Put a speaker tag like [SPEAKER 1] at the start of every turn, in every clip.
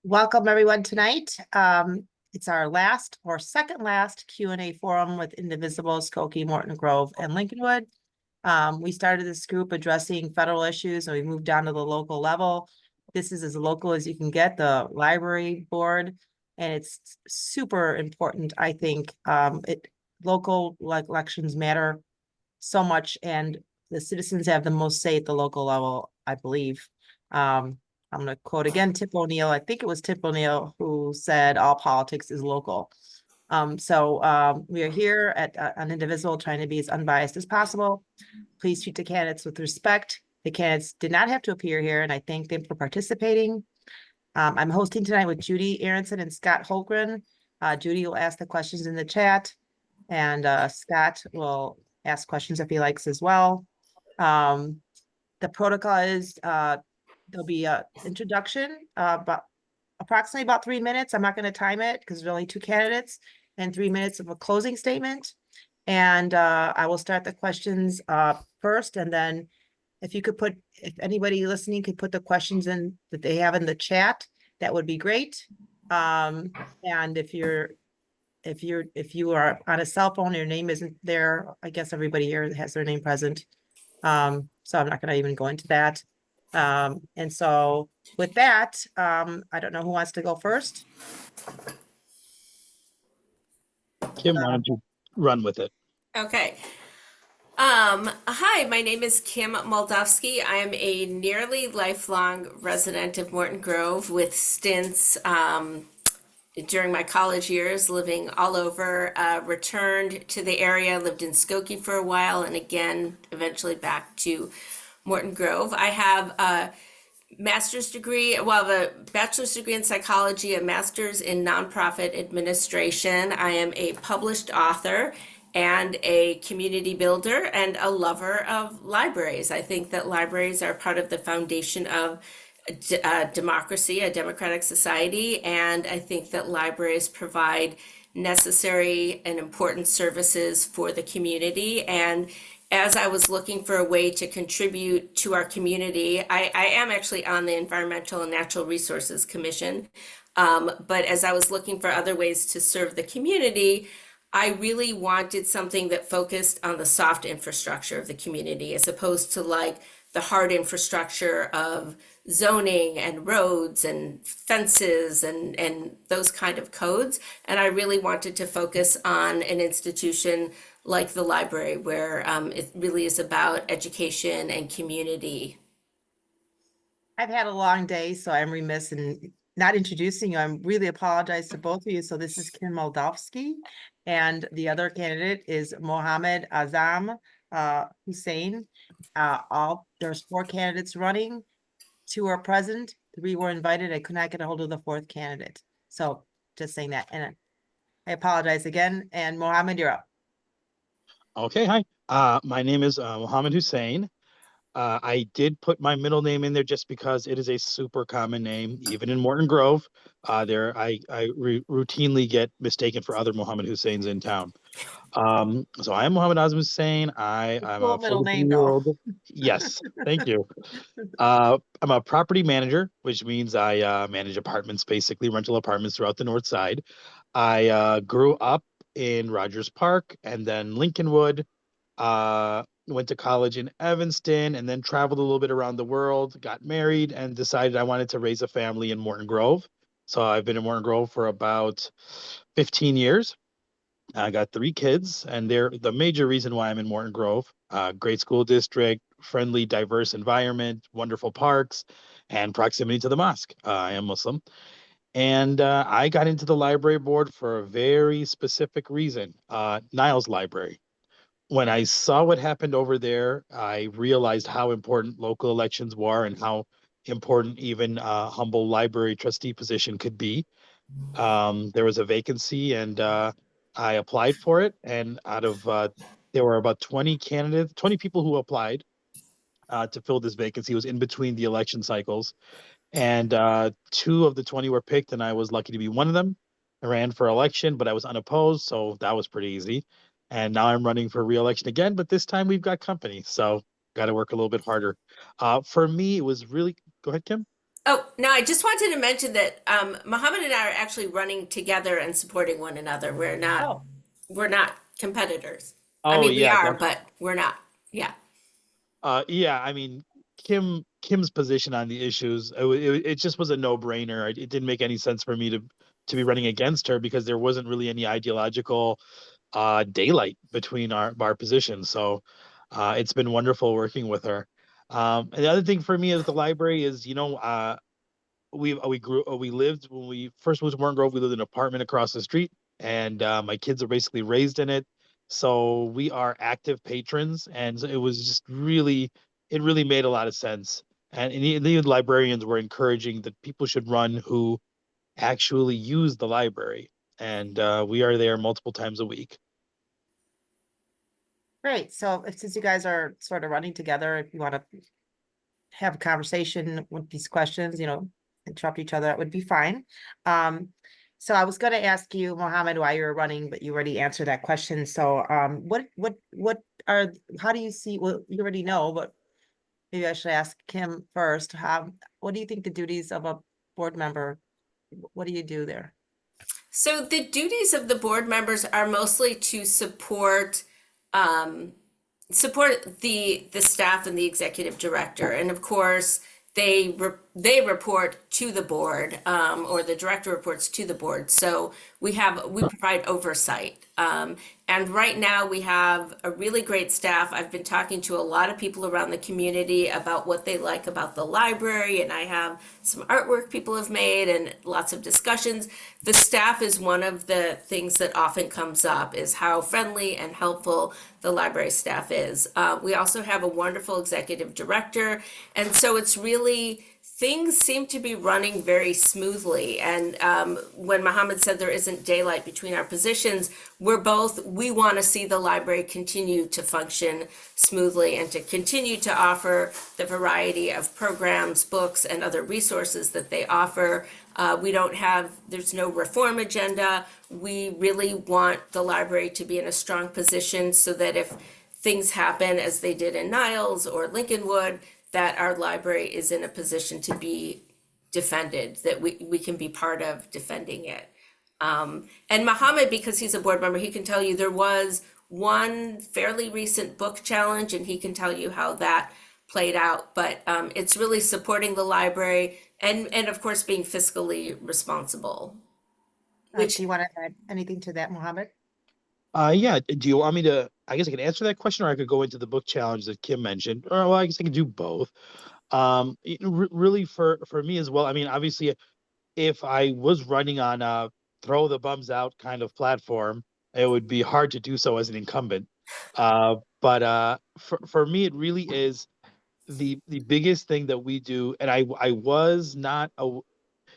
[SPEAKER 1] Welcome everyone tonight. It's our last or second last Q&A forum with Indivisible, Skokie, Morton Grove, and Lincolnwood. We started this group addressing federal issues and we moved down to the local level. This is as local as you can get, the library board, and it's super important, I think. Local elections matter so much, and the citizens have the most say at the local level, I believe. I'm going to quote again Tip O'Neill. I think it was Tip O'Neill who said all politics is local. We are here at an Indivisible trying to be as unbiased as possible. Please treat the candidates with respect. The candidates did not have to appear here, and I thank them for participating. I'm hosting tonight with Judy Aronson and Scott Holgren. Judy will ask the questions in the chat, and Scott will ask questions if he likes as well. The protocol is there'll be an introduction, but approximately about 3 minutes. I'm not going to time it because there's only two candidates, and 3 minutes of a closing statement. And I will start the questions first, and then if anybody listening could put the questions in that they have in the chat, that would be great. And if you are on a cell phone, your name isn't there. I guess everybody here has their name present. So I'm not going to even go into that. And so with that, I don't know who wants to go first.
[SPEAKER 2] Kim, why don't you run with it?
[SPEAKER 3] Okay. Hi, my name is Kim Moldofsky. I am a nearly lifelong resident of Morton Grove with stints during my college years living all over, returned to the area, lived in Skokie for a while, and again, eventually back to Morton Grove. I have a master's degree, a bachelor's degree in psychology, a master's in nonprofit administration. I am a published author and a community builder and a lover of libraries. I think that libraries are part of the foundation of democracy, a democratic society, and I think that libraries provide necessary and important services for the community. And as I was looking for a way to contribute to our community, I am actually on the Environmental and Natural Resources Commission, but as I was looking for other ways to serve the community, I really wanted something that focused on the soft infrastructure of the community as opposed to like the hard infrastructure of zoning and roads and fences and those kind of codes. And I really wanted to focus on an institution like the library where it really is about education and community.
[SPEAKER 1] I've had a long day, so I'm remiss in not introducing you. I really apologize to both of you. So this is Kim Moldofsky, and the other candidate is Mohammed Azam Hussain. There's 4 candidates running. 2 are present, 3 were invited. I could not get a hold of the 4th candidate. So just saying that. And I apologize again. And Mohammed, you're up.
[SPEAKER 2] Okay, hi. My name is Mohammed Hussain. I did put my middle name in there just because it is a super common name, even in Morton Grove. I routinely get mistaken for other Mohammed Hussains in town. So I am Mohammed Azam Hussain. I'm
[SPEAKER 1] Cool
[SPEAKER 2] a
[SPEAKER 1] middle name, though.
[SPEAKER 2] 43-year-old. Yes, thank you. I'm a property manager, which means I manage apartments, basically rental apartments throughout the North Side. I grew up in Rogers Park and then Lincolnwood. Went to college in Evanston and then traveled a little bit around the world, got married, and decided I wanted to raise a family in Morton Grove. So I've been in Morton Grove for about 15 years. I got 3 kids, and they're the major reason why I'm in Morton Grove. Great school district, friendly, diverse environment, wonderful parks, and proximity to the mosque. I am Muslim. And I got into the library board for a very specific reason, Niles Library. When I saw what happened over there, I realized how important local elections were and how important even a humble library trustee position could be. There was a vacancy and I applied for it. And there were about 20 candidates, 20 people who applied to fill this vacancy. It was in between the election cycles. And 2 of the 20 were picked, and I was lucky to be one of them. I ran for election, but I was unopposed, so that was pretty easy. And now I'm running for re-election again, but this time we've got company, so got to work a little bit harder. For me, it was really. Go ahead, Kim.
[SPEAKER 3] Oh, no, I just wanted to mention that Mohammed and I are actually running together and supporting one another.
[SPEAKER 1] Oh,
[SPEAKER 3] We're not competitors. I
[SPEAKER 2] Oh
[SPEAKER 3] mean, we
[SPEAKER 2] yeah,
[SPEAKER 3] are, but we're not. Yeah.
[SPEAKER 2] yeah. I mean, Kim's position on the issues, it just was a no-brainer. It didn't make any sense for me to be running against her because there wasn't really any ideological daylight between our positions. So it's been wonderful working with her. And the other thing for me at the library is, we lived when we first moved to Morton Grove. We lived in an apartment across the street, and my kids are basically raised in it. So we are active patrons, and so it was just it really made a lot of sense. And the librarians were encouraging that people should run who actually use the library, and we are there multiple times a week.
[SPEAKER 1] great. So since you guys are sort of running together, if you want to have a conversation with these questions, interrupt each other, that would be fine. So I was going to ask you, Mohammed, why you were running, but you already answered that question. So, how do you see, well, you already know, but maybe I should ask Kim first. What do you think the duties of a board member, what do you do there?
[SPEAKER 3] So the duties of the board members are mostly to um, support the staff and the executive director, and of course they report to the board, or the director reports to the board. So we provide oversight, and right now we have a really great staff. I've been talking to a lot of people around the community about what they like about the library, and I have some artwork people have made and lots of discussions. The staff is one of the things that often comes up, is how friendly and helpful the library staff is. We also have a wonderful executive director, and so it's really, things seem to be running very smoothly. And when Mohammed said there isn't daylight between our positions, we want to see the library continue to function smoothly and to continue to offer the variety of programs, books, and other resources that they offer. There's no reform agenda. We really want the library to be in a strong position so that if things happen as they did in Niles or Lincolnwood, that our library is in a position to be defended, that we can be part of defending it. And Mohammed, because he's a board member, he can tell you there was one fairly recent book challenge, and he can tell you how that played out. But it's really supporting the library and of course being fiscally responsible.
[SPEAKER 1] Do
[SPEAKER 3] Which
[SPEAKER 1] you want to add anything to that, Mohammed?
[SPEAKER 2] Yeah. Do you want me to? I guess I can answer that question, or I could go into the book challenge that Kim mentioned. Or well, I guess I can do both. Really for me as well. I mean, obviously, if I was running on a throw the bums out kind of platform, it would be hard to do so as an incumbent. But for me, it really is the biggest thing that we do. And I was not a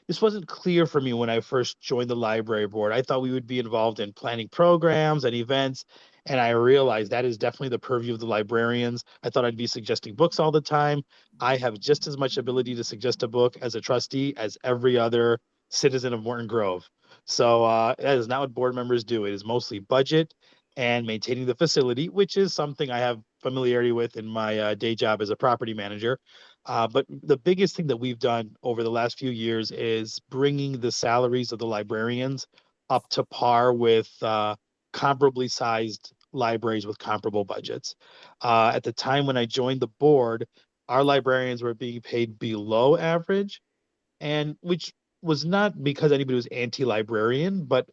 [SPEAKER 2] this wasn't clear for me when I first joined the library board. I thought we would be involved in planning programs and events, and I realized that is definitely the purview of the librarians. I thought I'd be suggesting books all the time. I have just as much ability to suggest a book as a trustee as every other citizen of Morton Grove. So that is not what board members do. It is mostly budget and maintaining the facility, which is something I have familiarity with in my day job as a property manager. But the biggest thing that we've done over the last few years is bringing the salaries of the librarians up to par with comparably sized libraries with comparable budgets. At the time when I joined the board, our librarians were being paid below average, and which was not because anybody was anti-librarian, but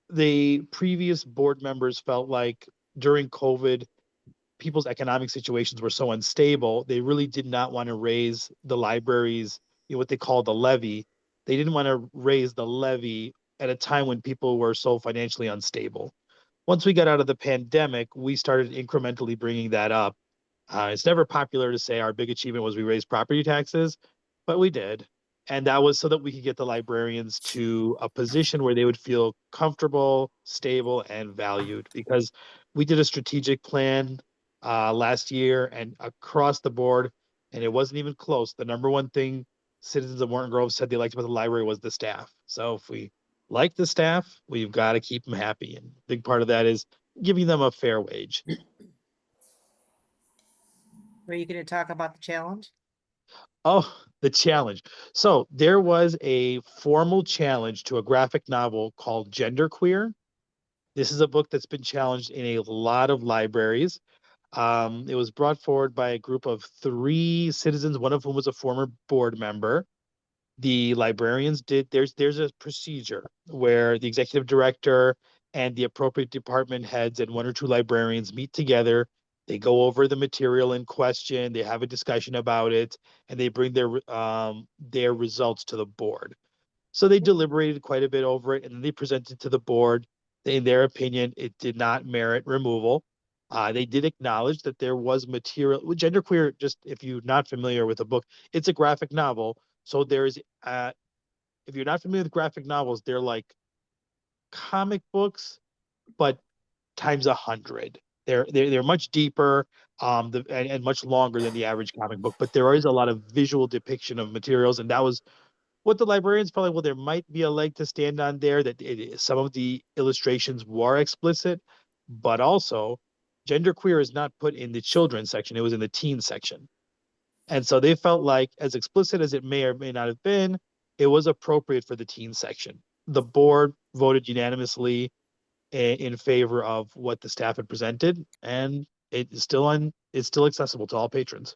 [SPEAKER 2] the previous board members felt like during COVID, people's economic situations were so unstable, they really did not want to raise the libraries, what they call the levy. They didn't want to raise the levy at a time when people were so financially unstable. Once we got out of the pandemic, we started incrementally bringing that up. It's never popular to say our big achievement was we raised property taxes, but we did. And that was so that we could get the librarians to a position where they would feel comfortable, stable, and valued. Because we did a strategic plan last year and across the board, and it wasn't even close. The number one thing citizens of Morton Grove said they liked about the library was the staff. So if we like the staff, we've got to keep them happy. And a big part of that is giving them a fair wage.
[SPEAKER 1] Were you going to talk about the challenge?
[SPEAKER 2] Oh, the challenge. So there was a formal challenge to a graphic novel called Genderqueer. This is a book that's been challenged in a lot of libraries. It was brought forward by a group of 3 citizens, one of whom was a former board member. The librarians did, there's a procedure where the executive director and the appropriate department heads and 1 or 2 librarians meet together. They go over the material in question, they have a discussion about it, and they bring their results to the board. So they deliberated quite a bit over it, and then they presented to the board. In their opinion, it did not merit removal. They did acknowledge that there was material. Genderqueer, just if you're not familiar with the book, it's a graphic novel. So there's, if you're not familiar with graphic novels, they're like comic books, but times 100. They're much deeper, and much longer than the average comic book. But there is a lot of visual depiction of materials, and that was what the librarians felt like. Well, there might be a leg to stand on there. That some of the illustrations were explicit, but also genderqueer is not put in the children's section. It was in the teen section. And so they felt like, as explicit as it may or may not have been, it was appropriate for the teen section. The board voted unanimously in favor of what the staff had presented, and it's still accessible to all patrons.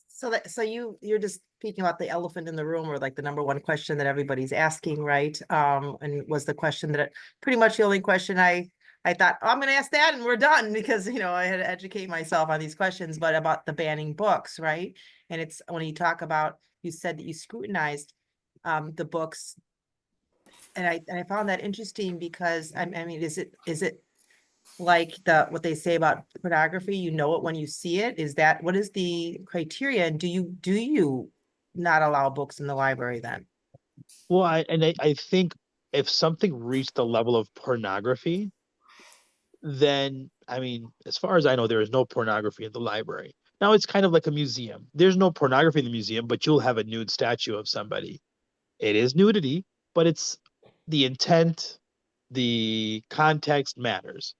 [SPEAKER 1] So you're just speaking about the elephant in the room, or like the number one question that everybody's asking, right? And was the question that pretty much the only question I thought, oh, I'm going to ask that and we're done, because, I had to educate myself on these questions, but about the banning books, right? And it's when you talk about, you said that you scrutinized the books. And I found that interesting because I mean, is it like what they say about pornography? You know it when you see it. What is the criteria? And do you not allow books in the library then?
[SPEAKER 2] Well, I think if something reached the level of pornography, then, I mean, as far as I know, there is no pornography in the library. Now, it's kind of like a museum. There's no pornography in the museum, but you'll have a nude statue of somebody. It is nudity, but it's the intent, the context matters.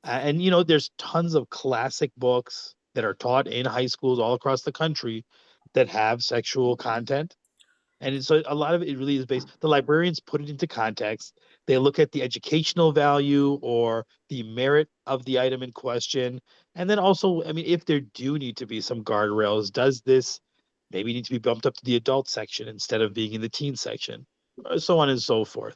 [SPEAKER 2] And, there's tons of classic books that are taught in high schools all across the country that have sexual content. And so a lot of it really is based, the librarians put it into context. They look at the educational value or the merit of the item in question. And then also, I mean, if there do need to be some guardrails, does this maybe need to be bumped up to the adult section instead of being in the teen section, so on and so forth.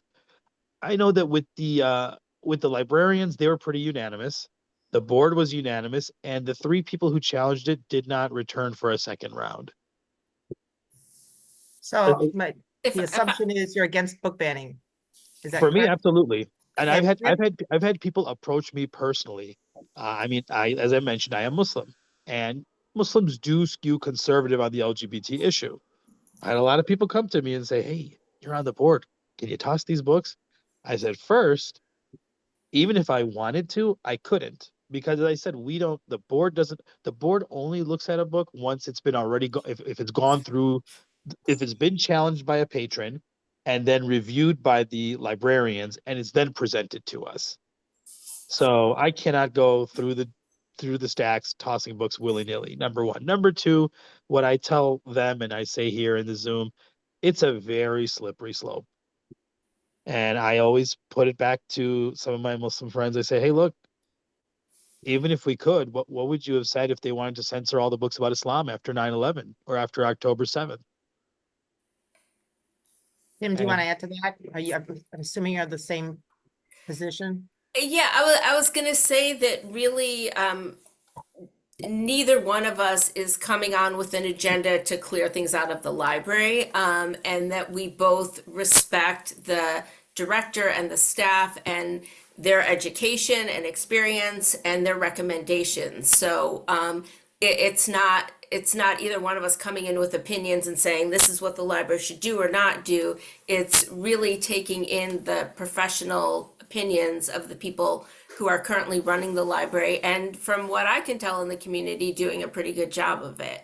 [SPEAKER 2] I know that with the librarians, they were pretty unanimous. The board was unanimous, and the 3 people who challenged it did not return for a second round.
[SPEAKER 1] So the
[SPEAKER 3] If I-
[SPEAKER 1] assumption is you're against book banning. Is that
[SPEAKER 2] For me,
[SPEAKER 1] correct?
[SPEAKER 2] absolutely. And
[SPEAKER 1] Okay.
[SPEAKER 2] I've had people approach me personally. I mean, as I mentioned, I am Muslim, and Muslims do skew conservative on the LGBT issue. I had a lot of people come to me and say, "Hey, you're on the board. Can you toss these books?" I said, first, even if I wanted to, I couldn't, because as I said, the board only looks at a book once it's been already if it's gone through, if it's been challenged by a patron and then reviewed by the librarians, and it's then presented to us. So I cannot go through the stacks tossing books willy-nilly. Number one. Number two, what I tell them and I say here in the Zoom, it's a very slippery slope. And I always put it back to some of my Muslim friends. I say, hey, look, even if we could, what would you have said if they wanted to censor all the books about Islam after 9/11 or after October 7th?
[SPEAKER 1] Tim, do you
[SPEAKER 2] And
[SPEAKER 1] want to add to that? I'm assuming you're the same position?
[SPEAKER 3] Yeah, I was gonna say that really, neither one of us is coming on with an agenda to clear things out of the library, and that we both respect the director and the staff and their education and experience and their recommendations. So it's not either one of us coming in with opinions and saying this is what the library should do or not do. It's really taking in the professional opinions of the people who are currently running the library, and from what I can tell in the community, doing a pretty good job of it.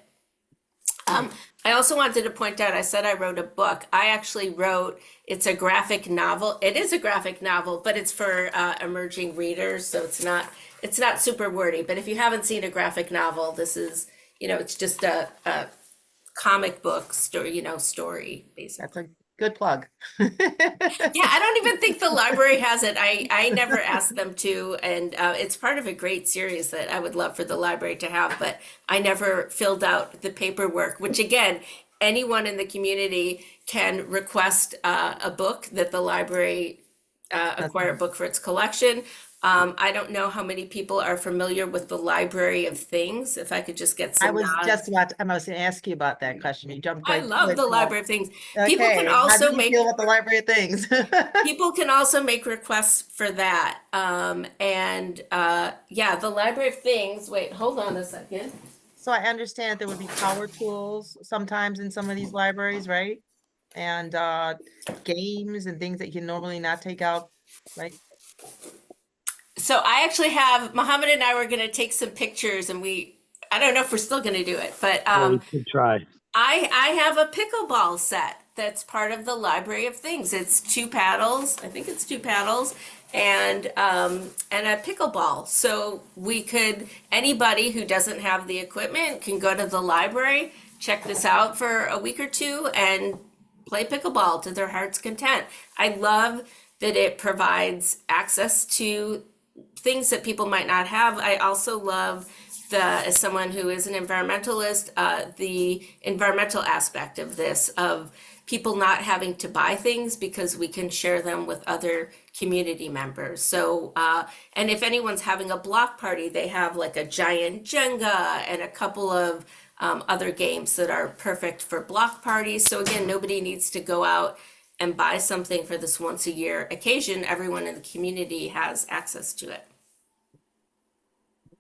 [SPEAKER 3] I also wanted to point out, I said I wrote a book. I actually wrote, it's a graphic novel. It is a graphic novel, but it's for emerging readers, so it's not super wordy. But if you haven't seen a graphic novel, this is, it's just a comic book story, story, basically.
[SPEAKER 1] That's a good plug.
[SPEAKER 3] Yeah, I don't even think the library has it. I never asked them to, and it's part of a great series that I would love for the library to have, but I never filled out the paperwork, which again, anyone in the community can request a book that the library acquire a book for its collection. I don't know how many people are familiar with the Library of Things. If I could just get some
[SPEAKER 1] I was
[SPEAKER 3] nods.
[SPEAKER 1] going to ask you about that question. You jumped
[SPEAKER 3] I
[SPEAKER 1] right to
[SPEAKER 3] love
[SPEAKER 1] it.
[SPEAKER 3] the
[SPEAKER 1] So,
[SPEAKER 3] Library of Things. People
[SPEAKER 1] okay,
[SPEAKER 3] can
[SPEAKER 1] how
[SPEAKER 3] also
[SPEAKER 1] do you
[SPEAKER 3] make
[SPEAKER 1] feel about the Library of Things?
[SPEAKER 3] people can also make requests for that. Yeah, the Library of Things. Wait, hold on a second.
[SPEAKER 1] So I understand there would be power tools sometimes in some of these libraries, right? And games and things that you can normally not take out, right?
[SPEAKER 3] So I actually have Mohammed and I were going to take some pictures, and I don't know if we're still going to do it, but
[SPEAKER 2] Well, we could try.
[SPEAKER 3] I have a pickleball set that's part of the Library of Things. It's two paddles. I think it's two paddles and a pickleball. So anybody who doesn't have the equipment can go to the library, check this out for a week or two, and play pickleball to their heart's content. I love that it provides access to things that people might not have. I also love as someone who is an environmentalist, the environmental aspect of this, of people not having to buy things because we can share them with other community members. So, and if anyone's having a block party, they have like a giant Jenga and a couple of other games that are perfect for block parties. So again, nobody needs to go out and buy something for this once a year occasion. Everyone in the community has access to it.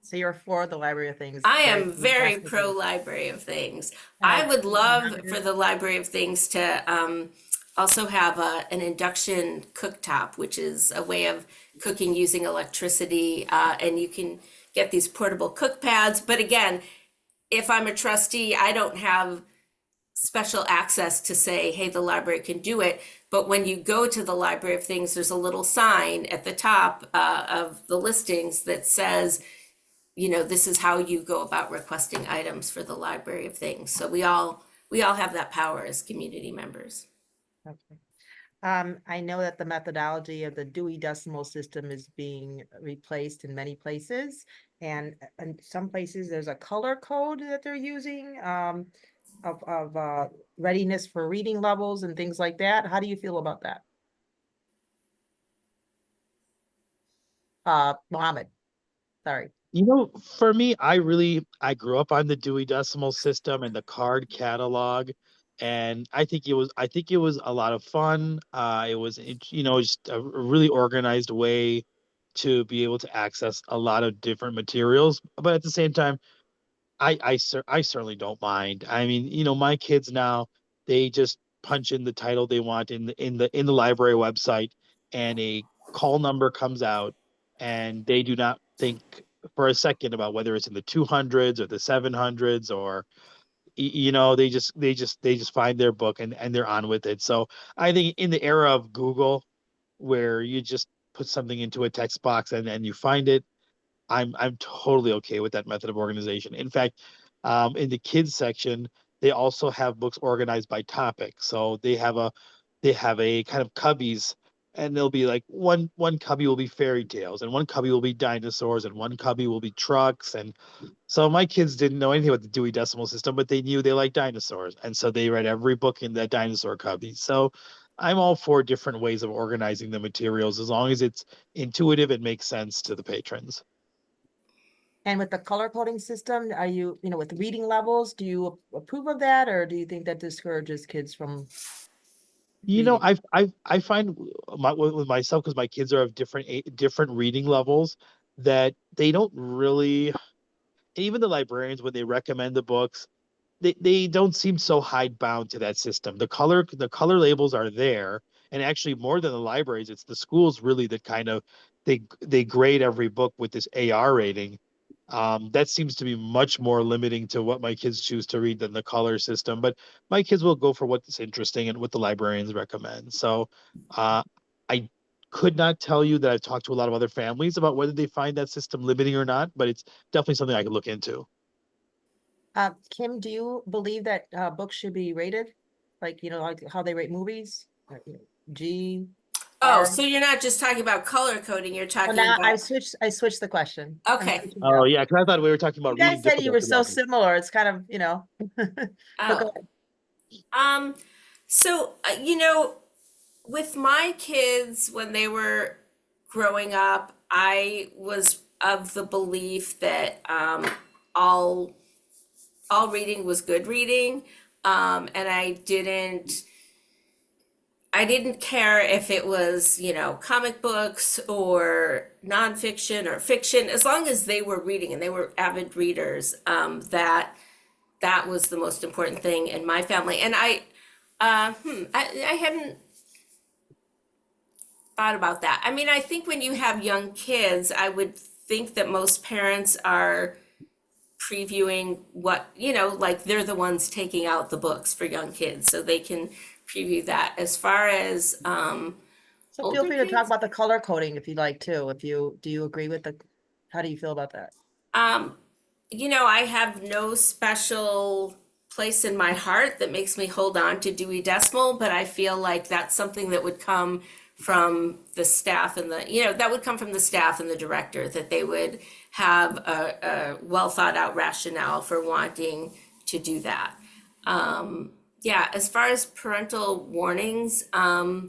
[SPEAKER 1] So you're for the Library of Things.
[SPEAKER 3] I am very
[SPEAKER 1] Fantastic.
[SPEAKER 3] pro Library of Things. I would love for the Library of Things to also have an induction cooktop, which is a way of cooking using electricity. And you can get these portable cook pads. But again, if I'm a trustee, I don't have special access to say, hey, the library can do it. But when you go to the Library of Things, there's a little sign at the top of the listings that says, this is how you go about requesting items for the Library of Things. So we all have that power as community members.
[SPEAKER 1] Okay. I know that the methodology of the Dewey Decimal System is being replaced in many places, and in some places there's a color code that they're using of readiness for reading levels and things like that. How do you feel about that? Mohammed, sorry.
[SPEAKER 2] For me, I grew up on the Dewey Decimal System and the card catalog, and I think it was a lot of fun. It was, just a really organized way to be able to access a lot of different materials. But at the same time, I certainly don't mind. I mean, my kids now, they just punch in the title they want in the library website, and a call number comes out, and they do not think for a second about whether it's in the 200s or the 700s, or they just find their book, and they're on with it. So I think in the era of Google, where you just put something into a text box and you find it, I'm totally okay with that method of organization. In fact, in the kids section, they also have books organized by topic. So they have a kind of cubbies, and they'll be like one cubby will be fairy tales, and one cubby will be dinosaurs, and one cubby will be trucks. And so my kids didn't know anything about the Dewey Decimal System, but they knew they liked dinosaurs, and so they read every book in that dinosaur cubby. So I'm all for different ways of organizing the materials, as long as it's intuitive and makes sense to the patrons.
[SPEAKER 1] And with the color coding system, are you, with reading levels, do you approve of that, or do you think that discourages kids from reading?
[SPEAKER 2] I find with myself, because my kids are of different reading levels, that they don't really, even the librarians, when they recommend the books, they don't seem so hidebound to that system. The color labels are there, and actually more than the libraries, it's the schools really that kind of they grade every book with this AR rating. That seems to be much more limiting to what my kids choose to read than the color system. But my kids will go for what's interesting and what the librarians recommend. So I could not tell you that I've talked to a lot of other families about whether they find that system limiting or not, but it's definitely something I could look into.
[SPEAKER 1] Kim, do you believe that books should be rated? Like, like how they rate movies? G,
[SPEAKER 3] Oh,
[SPEAKER 1] R?
[SPEAKER 3] so you're not just talking about color coding, you're
[SPEAKER 1] Well,
[SPEAKER 3] talking
[SPEAKER 1] now
[SPEAKER 3] about,
[SPEAKER 1] I switched the question. I'm
[SPEAKER 3] okay.
[SPEAKER 1] switching it
[SPEAKER 2] Oh
[SPEAKER 1] up.
[SPEAKER 2] yeah, because I thought we were talking
[SPEAKER 1] You
[SPEAKER 2] about
[SPEAKER 1] guys
[SPEAKER 2] reading
[SPEAKER 1] said you were
[SPEAKER 2] difficulty
[SPEAKER 1] so
[SPEAKER 2] levels.
[SPEAKER 1] similar. It's kind of, but go
[SPEAKER 3] Oh,
[SPEAKER 1] ahead.
[SPEAKER 3] um, so, with my kids, when they were growing up, I was of the belief that all all reading was good reading, and I didn't care if it was, comic books or nonfiction or fiction, as long as they were reading and they were avid readers. That was the most important thing in my family. And I hadn't thought about that. I mean, I think when you have young kids, I would think that most parents are previewing what, like they're the ones taking out the books for young kids, so they can preview that. As far as
[SPEAKER 1] So feel
[SPEAKER 3] older
[SPEAKER 1] free to talk
[SPEAKER 3] kids,
[SPEAKER 1] about the color coding if you'd like to. Do you agree with how do you feel about that?
[SPEAKER 3] um, I have no special place in my heart that makes me hold on to Dewey Decimal, but I feel like that's something that would come from the staff and that would come from the staff and the director, that they would have a well thought out rationale for wanting to do that. Yeah, as far as parental warnings, I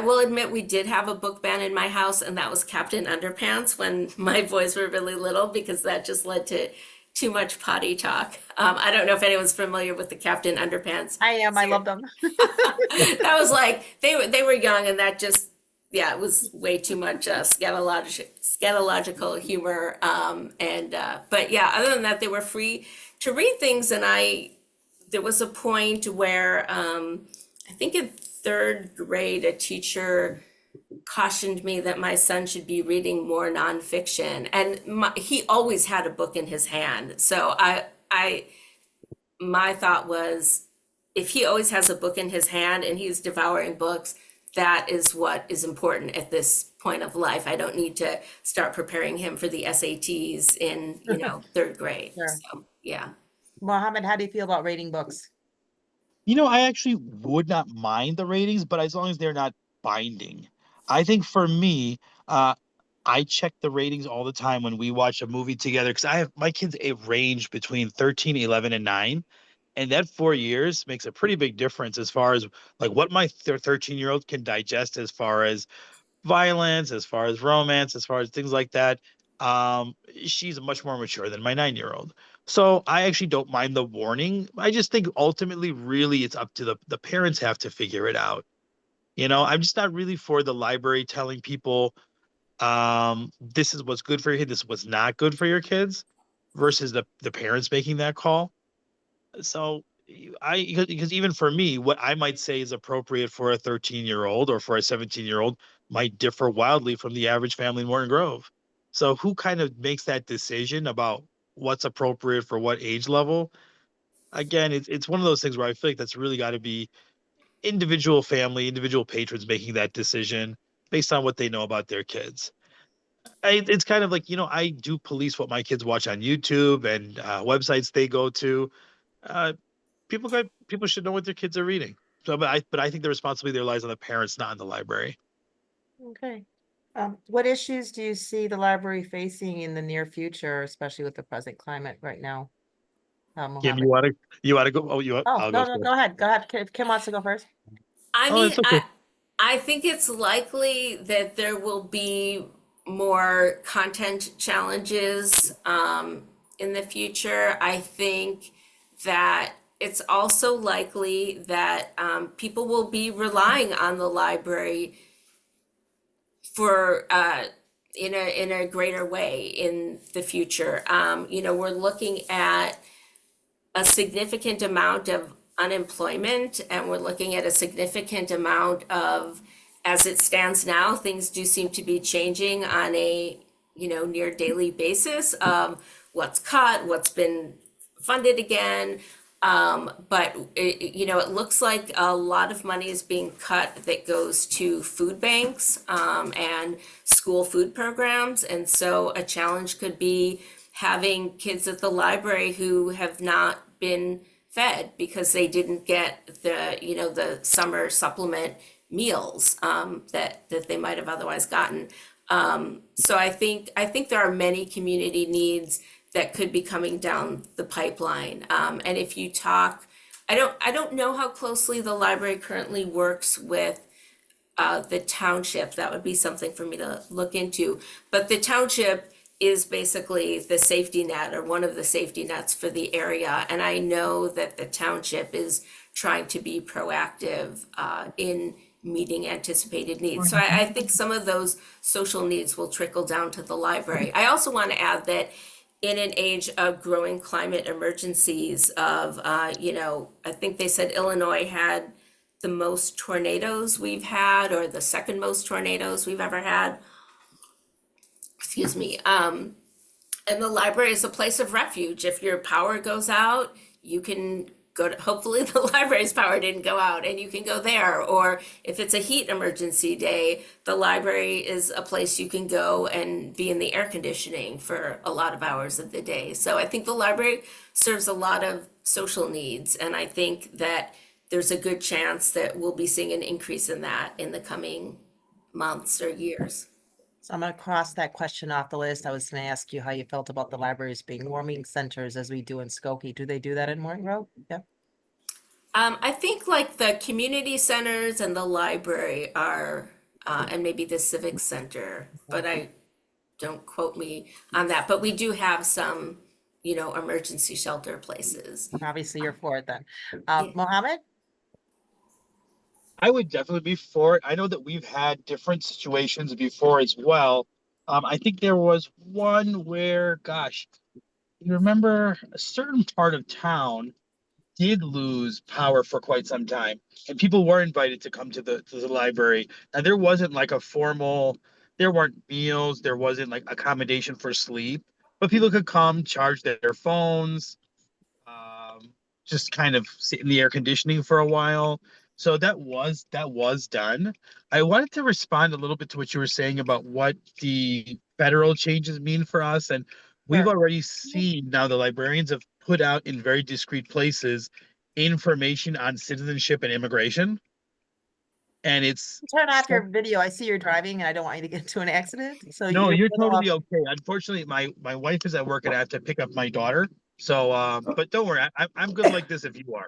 [SPEAKER 3] will admit we did have a book ban in my house, and that was Captain Underpants when my boys were really little, because that just led to too much potty talk. I don't know if anyone's familiar with the Captain Underpants.
[SPEAKER 1] I am. I love them.
[SPEAKER 3] That was like they were young, and that just, yeah, it was way too much scatological humor. But yeah, other than that, they were free to read things, and there was a point where I think in third grade, a teacher cautioned me that my son should be reading more nonfiction, and he always had a book in his hand. So my thought was, if he always has a book in his hand and he's devouring books, that is what is important at this point of life. I don't need to start preparing him for the SATs in, third grade.
[SPEAKER 1] Sure.
[SPEAKER 3] So, yeah.
[SPEAKER 1] Mohammed, how do you feel about rating books?
[SPEAKER 2] I actually would not mind the ratings, but as long as they're not binding. I think for me, I check the ratings all the time when we watch a movie together, because I have my kids a range between 13, 11, and 9. And that 4 years makes a pretty big difference as far as like what my 13-year-old can digest as far as violence, as far as romance, as far as things like that. She's much more mature than my 9-year-old. So I actually don't mind the warning. I just think ultimately, really, it's up to the parents have to figure it out. I'm just not really for the library telling people, this is what's good for your kid, this is what's not good for your kids, versus the parents making that call. So because even for me, what I might say is appropriate for a 13-year-old or for a 17-year-old might differ wildly from the average family in Morton Grove. So who kind of makes that decision about what's appropriate for what age level? Again, it's one of those things where I feel like that's really got to be individual family, individual patrons making that decision based on what they know about their kids. It's kind of like, I do police what my kids watch on YouTube and websites they go to. Uh, people should know what their kids are reading. So, but I think the responsibility there lies on the parents, not in the library.
[SPEAKER 1] Okay. What issues do you see the library facing in the near future, especially with the present climate right now?
[SPEAKER 2] Kim,
[SPEAKER 1] Mohammed.
[SPEAKER 2] you want to go? Oh,
[SPEAKER 1] Oh,
[SPEAKER 2] I'll go
[SPEAKER 1] no,
[SPEAKER 2] first.
[SPEAKER 1] go ahead. Go ahead. If Kim wants to go first.
[SPEAKER 3] I
[SPEAKER 2] Oh,
[SPEAKER 3] mean,
[SPEAKER 2] it's okay.
[SPEAKER 3] I think it's likely that there will be more content challenges in the future. I think that it's also likely that people will be relying on the library for in a greater way in the future. We're looking at a significant amount of unemployment, and we're looking at a significant amount of, as it stands now, things do seem to be changing on a near daily basis. What's cut, what's been funded again. But it looks like a lot of money is being cut that goes to food banks and school food programs. And so a challenge could be having kids at the library who have not been fed because they didn't get the summer supplement meals that they might have otherwise gotten. So I think there are many community needs that could be coming down the pipeline. And if you talk, I don't know how closely the library currently works with the township. That would be something for me to look into. But the township is basically the safety net, or one of the safety nets for the area. And I know that the township is trying to be proactive in meeting anticipated needs. So I think some of those social needs will trickle down to the library. I also want to add that in an age of growing climate emergencies I think they said Illinois had the most tornadoes we've had, or the second most tornadoes we've ever had. Excuse me. And the library is a place of refuge. If your power goes out, you can go to, hopefully the library's power didn't go out and you can go there. Or if it's a heat emergency day, the library is a place you can go and be in the air conditioning for a lot of hours of the day. So I think the library serves a lot of social needs. And I think that there's a good chance that we'll be seeing an increase in that in the coming months or years.
[SPEAKER 1] So I'm going to cross that question off the list. I was going to ask you how you felt about the libraries being warming centers as we do in Skokie. Do they do that in Morton Grove? Yep.
[SPEAKER 3] I think like the community centers and the library are, and maybe the civic center, but don't quote me on that. But we do have some, emergency shelter places.
[SPEAKER 1] Obviously you're for it then.
[SPEAKER 3] Yeah.
[SPEAKER 1] Mohammed?
[SPEAKER 2] I would definitely be for it. I know that we've had different situations before as well. I think there was one where, gosh, you remember a certain part of town did lose power for quite some time, and people were invited to come to the library. And there wasn't like a formal, there weren't meals, there wasn't like accommodation for sleep, but people could come, charge their phones, just kind of sit in the air conditioning for a while. So that was done. I wanted to respond a little bit to what you were saying about what the federal changes mean for us. And we've
[SPEAKER 1] Sure.
[SPEAKER 2] already seen now the librarians have put out in very discreet places information on citizenship and immigration. And it's
[SPEAKER 1] Turn off your video. I see you're driving and I don't want you to get into an accident. So
[SPEAKER 2] no, you're
[SPEAKER 1] middle of-
[SPEAKER 2] totally okay. Unfortunately, my wife is at work and I have to pick up my daughter. So, but don't worry, I'm good like this if you are.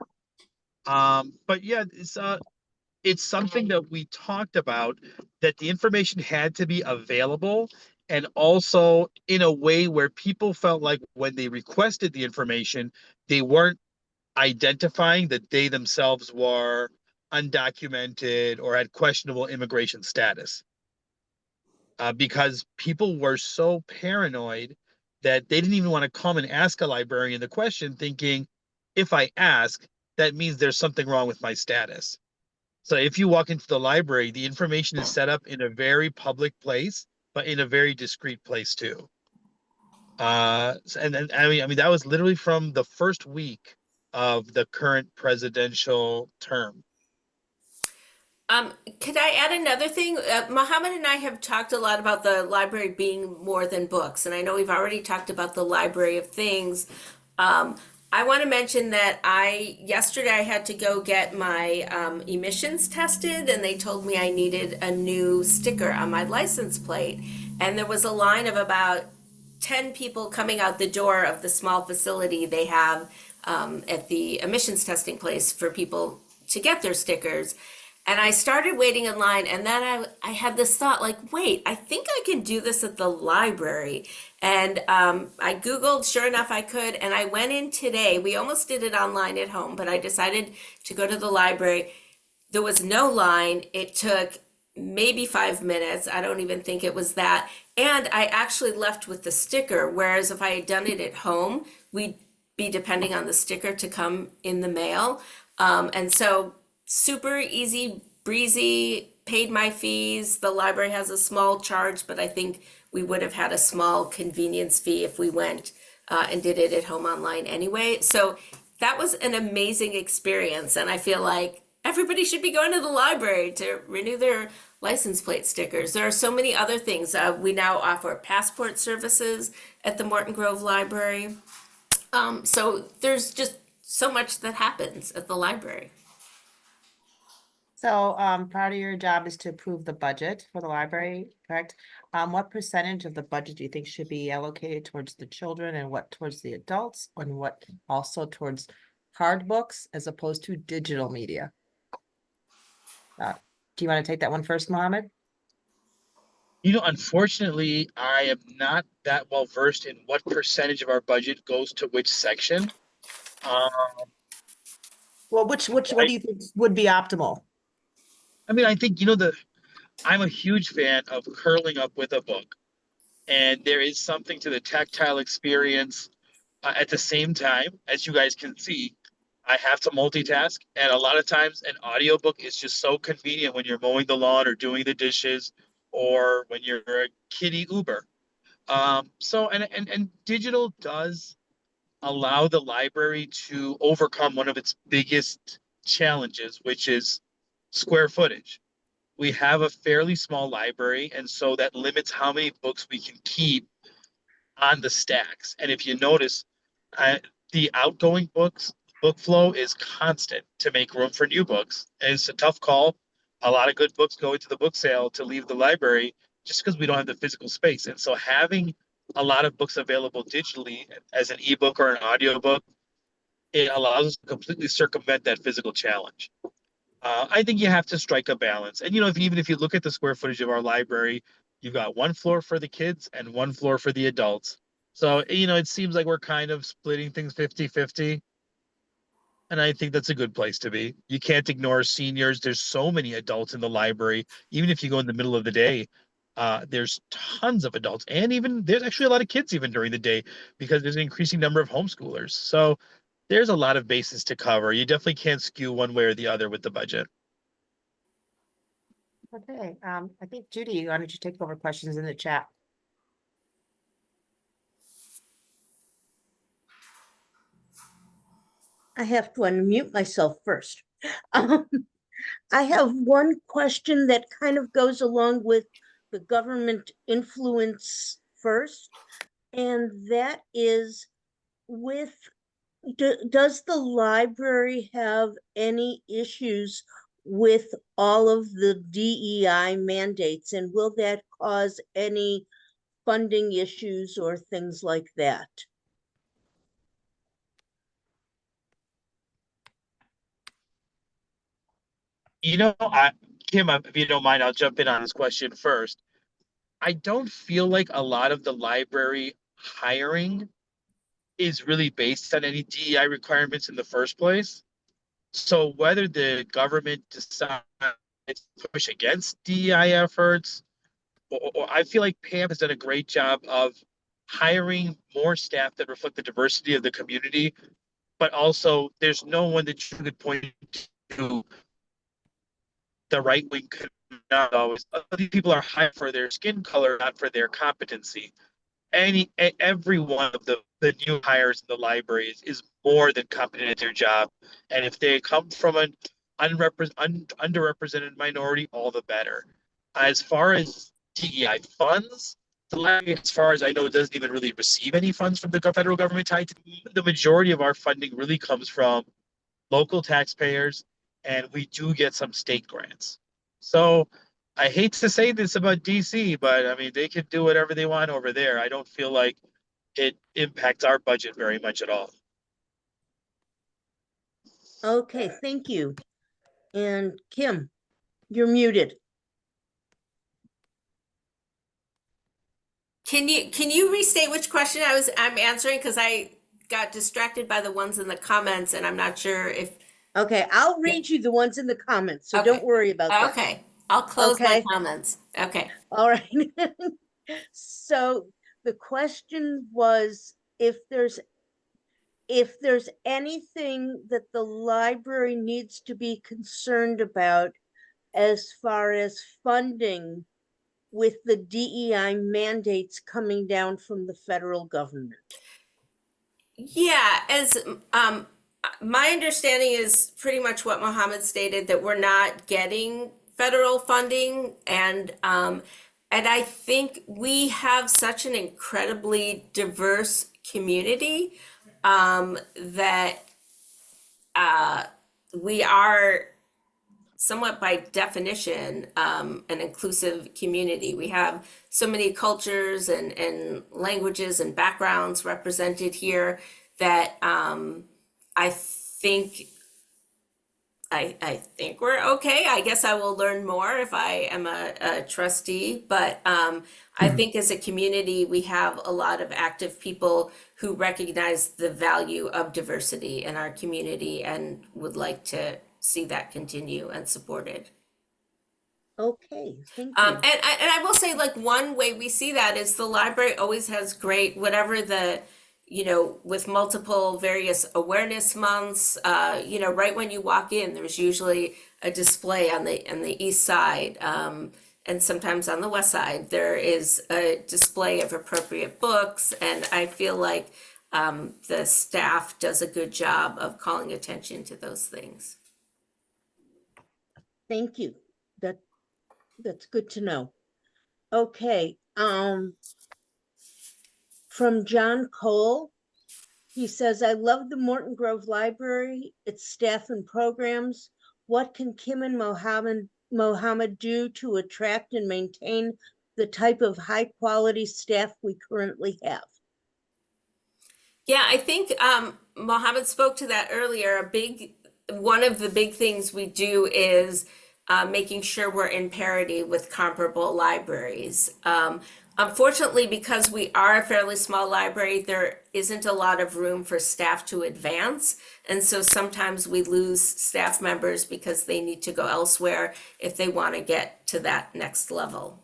[SPEAKER 2] But yeah, it's something that we talked about, that the information had to be available, and also in a way where people felt like when they requested the information, they weren't identifying that they themselves were undocumented or had questionable immigration status. Because people were so paranoid that they didn't even want to come and ask a librarian the question, thinking, if I ask, that means there's something wrong with my status. So if you walk into the library, the information is set up in a very public place, but in a very discreet place too. And I mean, that was literally from the first week of the current presidential term.
[SPEAKER 3] Could I add another thing? Mohammed and I have talked a lot about the library being more than books, and I know we've already talked about the library of things. I want to mention that yesterday I had to go get my emissions tested, and they told me I needed a new sticker on my license plate. And there was a line of about 10 people coming out the door of the small facility they have at the emissions testing place for people to get their stickers. And I started waiting in line, and then I had this thought, like, wait, I think I can do this at the library. And I Googled, sure enough, I could, and I went in today. We almost did it online at home, but I decided to go to the library. There was no line. It took maybe 5 minutes. I don't even think it was that. And I actually left with the sticker, whereas if I had done it at home, we'd be depending on the sticker to come in the mail. And so super easy, breezy, paid my fees. The library has a small charge, but I think we would have had a small convenience fee if we went and did it at home online anyway. So that was an amazing experience. And I feel like Everybody should be going to the library to renew their license plate stickers. There are so many other things. We now offer passport services at the Morton Grove Library. So there's just so much that happens at the library.
[SPEAKER 1] So, part of your job is to approve the budget for the library, correct? What percentage of the budget do you think should be allocated towards the children and what towards the adults and what also towards hard books as opposed to digital media? Do you want to take that one first, Mohammed?
[SPEAKER 2] Unfortunately, I am not that well versed in what percentage of our budget goes to which section. Um,
[SPEAKER 1] Well, what do you think would be optimal?
[SPEAKER 2] I think, I'm a huge fan of curling up with a book, and there is something to the tactile experience. At the same time, as you guys can see, I have to multitask, and a lot of times an audiobook is just so convenient when you're mowing the lawn or doing the dishes or when you're a kiddie Uber. And digital does allow the library to overcome one of its biggest challenges, which is square footage. We have a fairly small library, and so that limits how many books we can keep on the stacks. And if you notice, the outgoing book flow is constant to make room for new books. And it's a tough call. A lot of good books go into the book sale to leave the library just because we don't have the physical space. And so having a lot of books available digitally as an ebook or an audiobook, it allows us to completely circumvent that physical challenge. I think you have to strike a balance. And, even if you look at the square footage of our library, you've got one floor for the kids and one floor for the adults. So, it seems like we're kind of splitting things 50-50. And I think that's a good place to be. You can't ignore seniors. There's so many adults in the library. Even if you go in the middle of the day, there's tons of adults. And even there's actually a lot of kids even during the day because there's an increasing number of homeschoolers. So there's a lot of bases to cover. You definitely can't skew one way or the other with the budget.
[SPEAKER 1] Okay, I think Judy, why don't you take over questions in the chat?
[SPEAKER 4] I have to unmute myself first. Um, I have one question that kind of goes along with the government influence first, and that is does the library have any issues with all of the DEI mandates, and will that cause any funding issues or things like that?
[SPEAKER 2] Kim, if you don't mind, I'll jump in on this question first. I don't feel like a lot of the library hiring is really based on any DEI requirements in the first place. So whether the government decides to push against DEI efforts, or I feel like Pam has done a great job of hiring more staff that reflect the diversity of the community, but also there's no one that you could point to the right wing could not always. These people are hired for their skin color, not for their competency. Every one of the new hires in the libraries is more than competent at their job, and if they come from an underrepresented minority, all the better. As far as DEI funds, the library, as far as I know, doesn't even really receive any funds from the federal government. The majority of our funding really comes from local taxpayers, and we do get some state grants. So I hate to say this about DC, but they could do whatever they want over there. I don't feel like it impacts our budget very much at all.
[SPEAKER 4] Okay, thank you. And Kim, you're muted.
[SPEAKER 3] Can you restate which question I'm answering? Because I got distracted by the ones in the comments and I'm not sure if.
[SPEAKER 4] Okay, I'll read you the ones in the comments, so
[SPEAKER 3] Okay.
[SPEAKER 4] don't worry about that.
[SPEAKER 3] Okay, I'll close my comments. Okay.
[SPEAKER 4] All right. So the question was if there's anything that the library needs to be concerned about as far as funding with the DEI mandates coming down from the federal government.
[SPEAKER 3] Yeah, as My understanding is pretty much what Mohammed stated, that we're not getting federal funding, and I think we have such an incredibly diverse community, that we are somewhat by definition an inclusive community. We have so many cultures and languages and backgrounds represented here that I think I think we're okay. I guess I will learn more if I am a trustee, but I think as a community, we have a lot of active people who recognize the value of diversity in our community and would like to see that continue and supported.
[SPEAKER 4] Okay, thank
[SPEAKER 3] And
[SPEAKER 4] you.
[SPEAKER 3] I will say, like, one way we see that is the library always has great, whatever the, with multiple various awareness months, right when you walk in, there's usually a display on the east side, and sometimes on the west side, there is a display of appropriate books, and I feel like the staff does a good job of calling attention to those things.
[SPEAKER 4] Thank you. That's good to know. Okay, from John Cole, he says, I love the Morton Grove Library, its staff and programs. What can Kim and Mohammed do to attract and maintain the type of high quality staff we currently have?
[SPEAKER 3] Yeah, I think Mohammed spoke to that earlier. One of the big things we do is making sure we're in parity with comparable libraries. Unfortunately, because we are a fairly small library, there isn't a lot of room for staff to advance. And so sometimes we lose staff members because they need to go elsewhere if they want to get to that next level.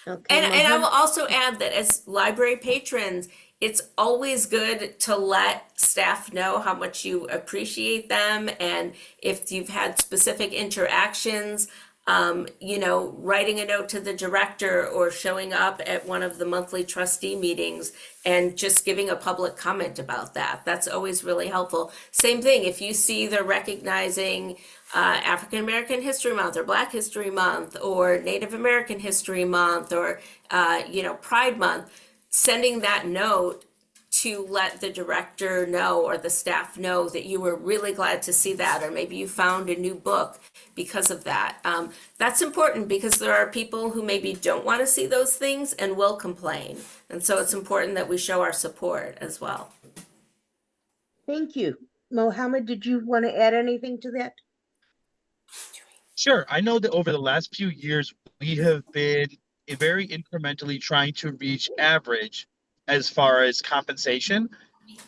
[SPEAKER 4] Okay,
[SPEAKER 3] And I will
[SPEAKER 4] Mohammed,
[SPEAKER 3] also add that as library patrons, it's always good to let staff know how much you appreciate them, and if you've had specific interactions, writing a note to the director or showing up at one of the monthly trustee meetings and just giving a public comment about that. That's always really helpful. Same thing, if you see they're recognizing African American History Month or Black History Month or Native American History Month or, Pride Month, sending that note to let the director know or the staff know that you were really glad to see that, or maybe you found a new book because of that. That's important because there are people who maybe don't want to see those things and will complain. And so it's important that we show our support as well.
[SPEAKER 4] thank you. Mohammed, did you want to add anything to that?
[SPEAKER 2] Sure. I know that over the last few years, we have been very incrementally trying to reach average as far as compensation.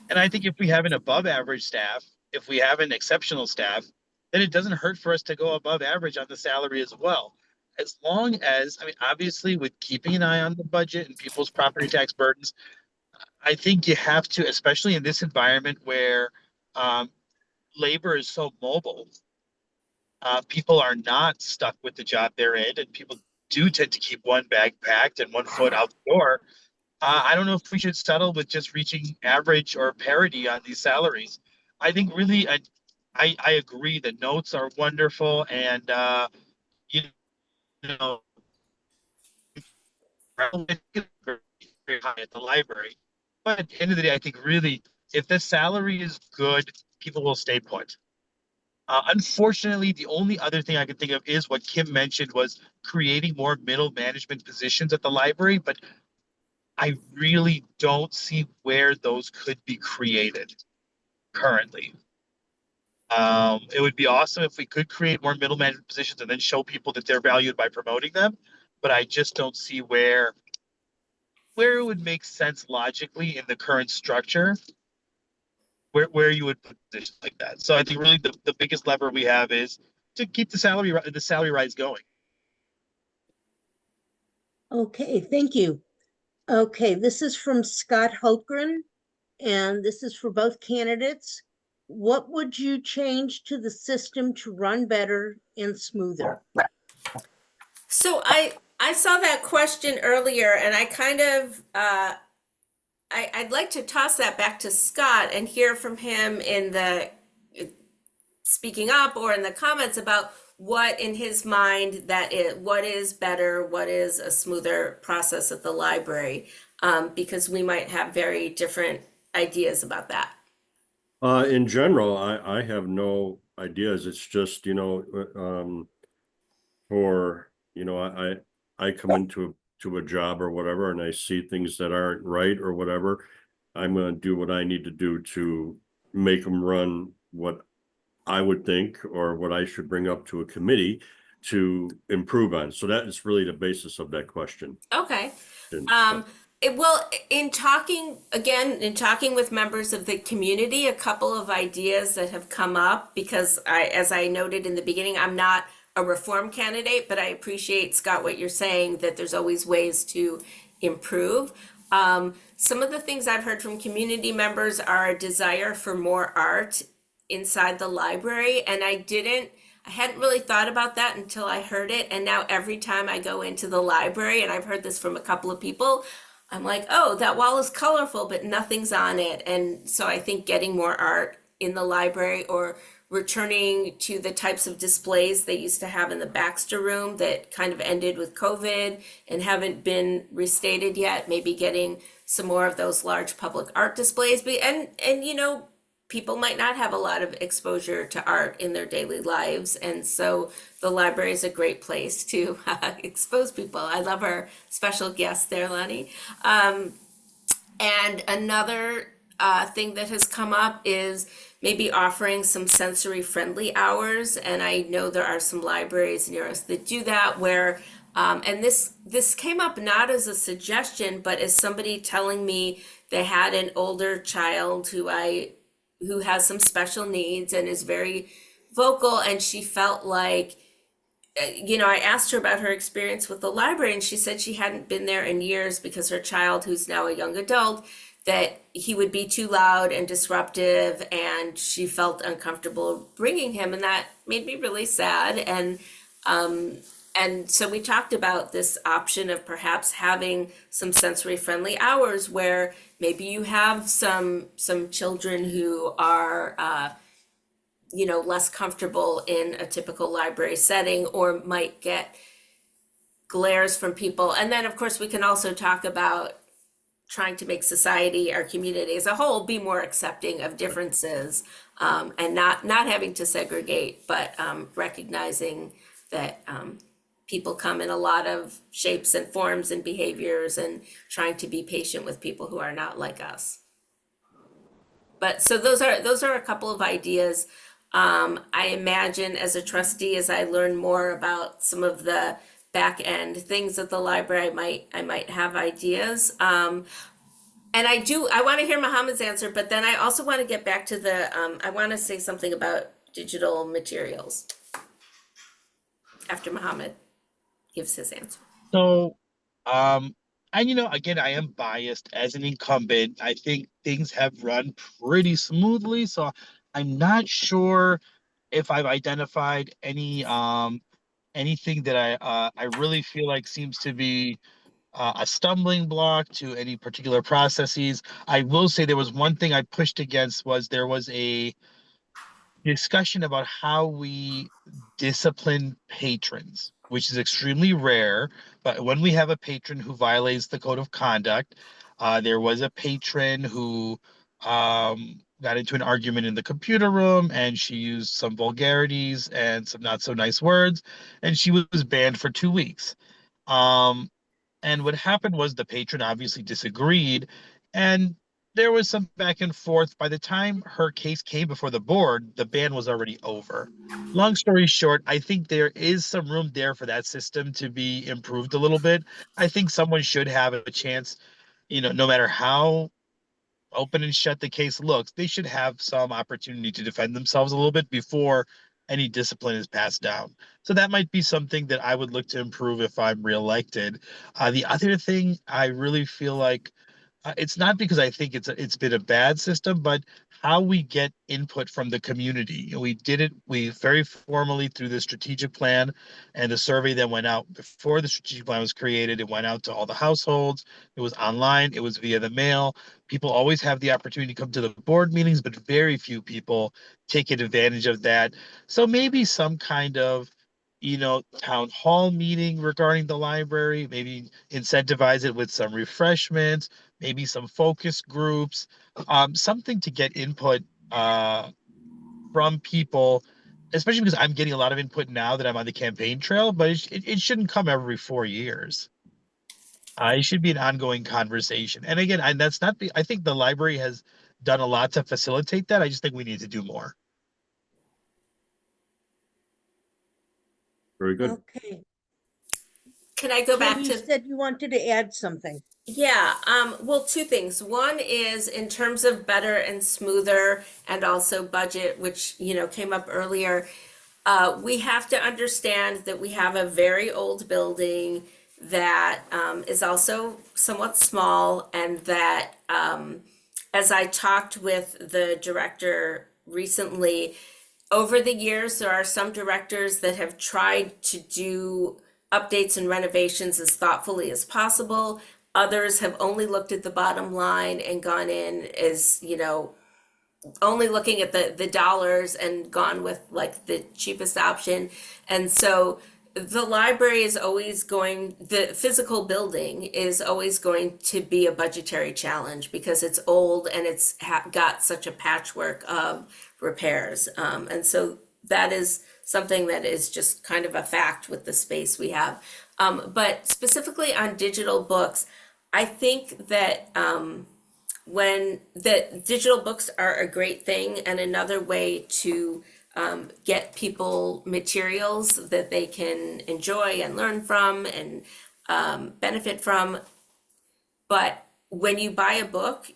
[SPEAKER 2] And I think if we have an above average staff, if we have an exceptional staff, then it doesn't hurt for us to go above average on the salary as well. As long as, obviously, with keeping an eye on the budget and people's property tax burdens, I think you have to, especially in this environment where labor is so mobile. People are not stuck with the job they're in, and people do tend to keep one bag packed and one foot out the door. I don't know if we should settle with just reaching average or parity on these salaries. I think really, I agree. The notes are wonderful, and you know, very high at the library. But at the end of the day, I think really, if the salary is good, people will stay put. Unfortunately, the only other thing I can think of is what Kim mentioned was creating more middle management positions at the library, but I really don't see where those could be created currently. It would be awesome if we could create more middle management positions and then show people that they're valued by promoting them, but I just don't see where it would make sense logically in the current structure where you would put positions like that. So I think really the biggest lever we have is to keep the salary rise going.
[SPEAKER 4] Okay, thank you. Okay, this is from Scott Holgren, and this is for both candidates. What would you change to the system to run better and smoother?
[SPEAKER 3] So I saw that question earlier, and I kind of I'd like to toss that back to Scott and hear from him in the speaking up or in the comments about what in his mind what is better, what is a smoother process at the library, because we might have very different ideas about that.
[SPEAKER 5] In general, I have no ideas. It's just, I come into a job or whatever, and I see things that aren't right or whatever. I'm going to do what I need to do to make them run what I would think or what I should bring up to a committee to improve on. So that is really the basis of that question.
[SPEAKER 3] Okay.
[SPEAKER 5] And
[SPEAKER 3] Well, in talking with members of the community, a couple of ideas that have come up, because as I noted in the beginning, I'm not a reform candidate, but I appreciate, Scott, what you're saying, that there's always ways to improve. Some of the things I've heard from community members are a desire for more art inside the library, and I hadn't really thought about that until I heard it. And now every time I go into the library, and I've heard this from a couple of people, I'm like, oh, that wall is colorful, but nothing's on it. And so I think getting more art in the library, or returning to the types of displays they used to have in the Baxter Room that kind of ended with COVID and haven't been restated yet, maybe getting some more of those large public art displays. And people might not have a lot of exposure to art in their daily lives. And so the library is a great place to expose people. I love our special guest there, Lonnie. And another thing that has come up is maybe offering some sensory friendly hours. And I know there are some libraries near us that do that, where and this came up not as a suggestion, but as somebody telling me they had an older child who has some special needs and is very vocal, and she felt like, I asked her about her experience with the library, and she said she hadn't been there in years because her child, who's now a young adult, that he would be too loud and disruptive, and she felt uncomfortable bringing him, and that made me really sad. And so we talked about this option of perhaps having some sensory friendly hours where maybe you have some children who are less comfortable in a typical library setting, or might get glares from people. And then of course we can also talk about trying to make society, our community as a whole, be more accepting of differences, and not having to segregate, but recognizing that people come in a lot of shapes and forms and behaviors, and trying to be patient with people who are not like us. But so those are a couple of ideas. I imagine as a trustee, as I learn more about some of the back end things at the library, I might have ideas. And I want to hear Mohammed's answer, but then I also want to get back to I want to say something about digital materials after Mohammed gives his answer.
[SPEAKER 2] So, again, I am biased as an incumbent. I think things have run pretty smoothly, so I'm not sure if I've identified anything that I really feel like seems to be a stumbling block to any particular processes. I will say there was one thing I pushed against, was there was a discussion about how we discipline patrons, which is extremely rare. But when we have a patron who violates the code of conduct, there was a patron who got into an argument in the computer room, and she used some vulgarities and some not so nice words, and she was banned for 2 weeks. And what happened was the patron obviously disagreed, and there was some back and forth. By the time her case came before the board, the ban was already over. Long story short, I think there is some room there for that system to be improved a little bit. I think someone should have a chance, no matter how open and shut the case looks, they should have some opportunity to defend themselves a little bit before any discipline is passed down. So that might be something that I would look to improve if I'm reelected. The other thing I really feel like It's not because I think it's been a bad system, but how we get input from the community. We very formally through the strategic plan and the survey that went out before the strategic plan was created. It went out to all the households. It was online. It was via the mail. People always have the opportunity to come to the board meetings, but very few people take advantage of that. So maybe some kind of town hall meeting regarding the library, maybe incentivize it with some refreshments, maybe some focus groups, something to get input from people, especially because I'm getting a lot of input now that I'm on the campaign trail, but it shouldn't come every 4 years. It should be an ongoing conversation. And again, I think the library has done a lot to facilitate that. I just think we need to do more.
[SPEAKER 5] Very good.
[SPEAKER 4] Okay.
[SPEAKER 3] Can I go back
[SPEAKER 4] Kim,
[SPEAKER 3] to?
[SPEAKER 4] you said you wanted to add something.
[SPEAKER 3] Yeah, well, two things. One is in terms of better and smoother and also budget, which, came up earlier. We have to understand that we have a very old building that is also somewhat small, and that as I talked with the director recently, over the years, there are some directors that have tried to do updates and renovations as thoughtfully as possible. Others have only looked at the bottom line and gone in as, only looking at the dollars and gone with like the cheapest option. And so the library is always the physical building is always going to be a budgetary challenge because it's old and it's got such a patchwork of repairs. And so that is something that is just kind of a fact with the space we have. But specifically on digital books, I think that digital books are a great thing and another way to get people materials that they can enjoy and learn from and benefit from. But when you buy a book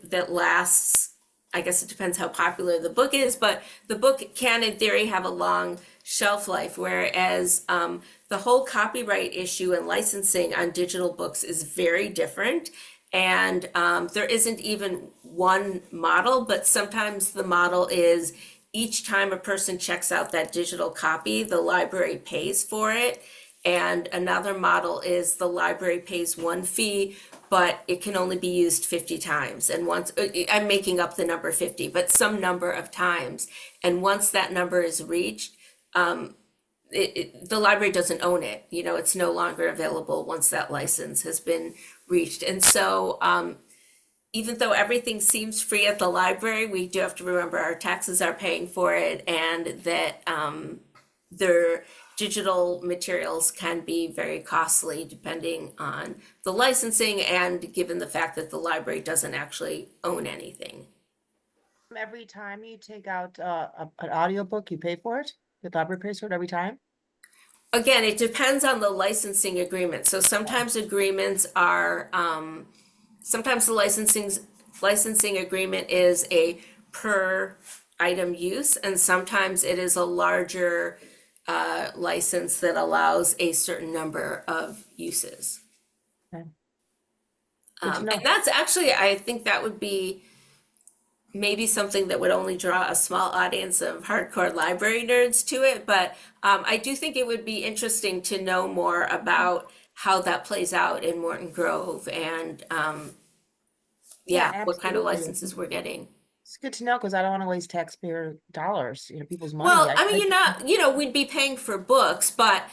[SPEAKER 3] that lasts, I guess it depends how popular the book is, but the book can in theory have a long shelf life, whereas the whole copyright issue and licensing on digital books is very different. And there isn't even one model, but sometimes the model is each time a person checks out that digital copy, the library pays for it. And another model is the library pays one fee, but it can only be used 50 times. And once, I'm making up the number 50, but some number of times. And once that number is reached, the library doesn't own it. It's no longer available once that license has been reached. And so even though everything seems free at the library, we do have to remember our taxes are paying for it, and that their digital materials can be very costly depending on the licensing and given the fact that the library doesn't actually own anything.
[SPEAKER 1] Every time you take out an audiobook, you pay for it? The library pays for it every time?
[SPEAKER 3] Again, it depends on the licensing agreement. So sometimes agreements are, sometimes the licensing agreement is a per item use, and sometimes it is a larger license that allows a certain number of uses.
[SPEAKER 1] Okay. Good to know.
[SPEAKER 3] And that's actually, I think that would be maybe something that would only draw a small audience of hardcore library nerds to it, but I do think it would be interesting to know more about how that plays out in Morton Grove and what kind of
[SPEAKER 1] absolutely.
[SPEAKER 3] licenses we're getting.
[SPEAKER 1] It's good to know because I don't want to waste taxpayer dollars, people's money.
[SPEAKER 3] Well, I mean, we'd be paying for books, but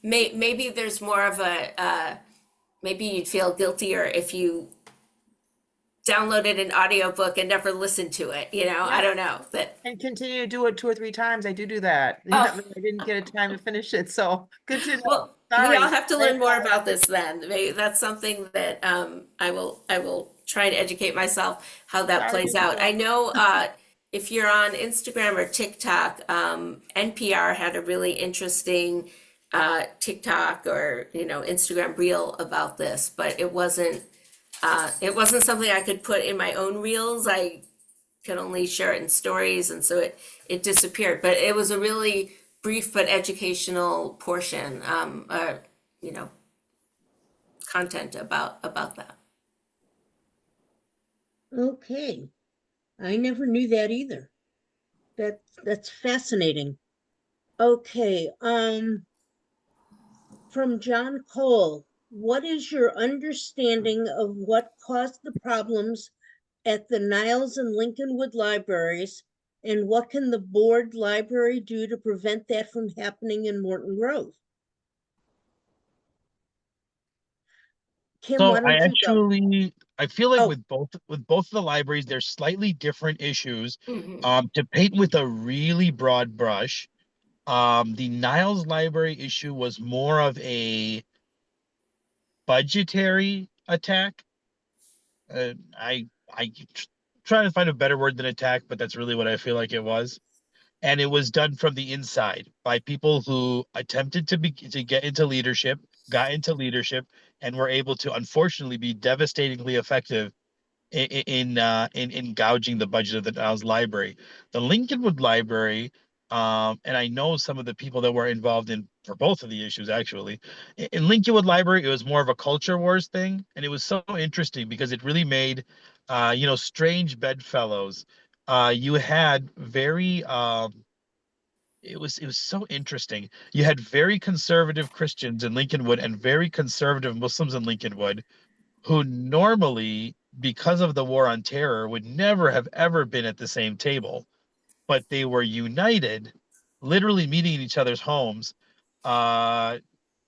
[SPEAKER 3] maybe there's more of maybe you'd feel guiltier if you downloaded an audiobook and never listened to it, I don't know.
[SPEAKER 1] And continue to do it 2 or 3 times. I do that.
[SPEAKER 3] Oh.
[SPEAKER 1] I didn't get a time to finish it, so good to know.
[SPEAKER 3] Well,
[SPEAKER 1] Sorry.
[SPEAKER 3] we all have to learn more about this then. Maybe that's something that I will try and educate myself how that
[SPEAKER 1] Sorry.
[SPEAKER 3] plays out. I know if you're on Instagram or TikTok, NPR had a really interesting TikTok or Instagram reel about this, but it wasn't something I could put in my own reels. I could only share it in stories, and so it disappeared. But it was a really brief but educational portion, content about that.
[SPEAKER 4] Okay. I never knew that either. That's fascinating. Okay, from John Cole, what is your understanding of what caused the problems at the Niles and Lincolnwood libraries, and what can the board library do to prevent that from happening in Morton Grove? Kim,
[SPEAKER 2] So
[SPEAKER 4] why don't you go?
[SPEAKER 2] I feel like
[SPEAKER 4] Oh,
[SPEAKER 2] with both of the libraries, there's slightly different issues.
[SPEAKER 3] Mhm.
[SPEAKER 2] To paint with a really broad brush, the Niles Library issue was more of a budgetary attack. I trying to find a better word than attack, but that's really what I feel like it was. And it was done from the inside by people who attempted to get into leadership, got into leadership, and were able to unfortunately be devastatingly effective in gouging the budget of the Niles Library. The Lincolnwood Library, and I know some of the people that were involved in for both of the issues actually. In Lincolnwood Library, it was more of a culture wars thing, and it was so interesting because it really made, strange bedfellows. You had very it was so interesting. You had very conservative Christians in Lincolnwood and very conservative Muslims in Lincolnwood who normally, because of the war on terror, would never have ever been at the same table, but they were united, literally meeting in each other's homes, uh,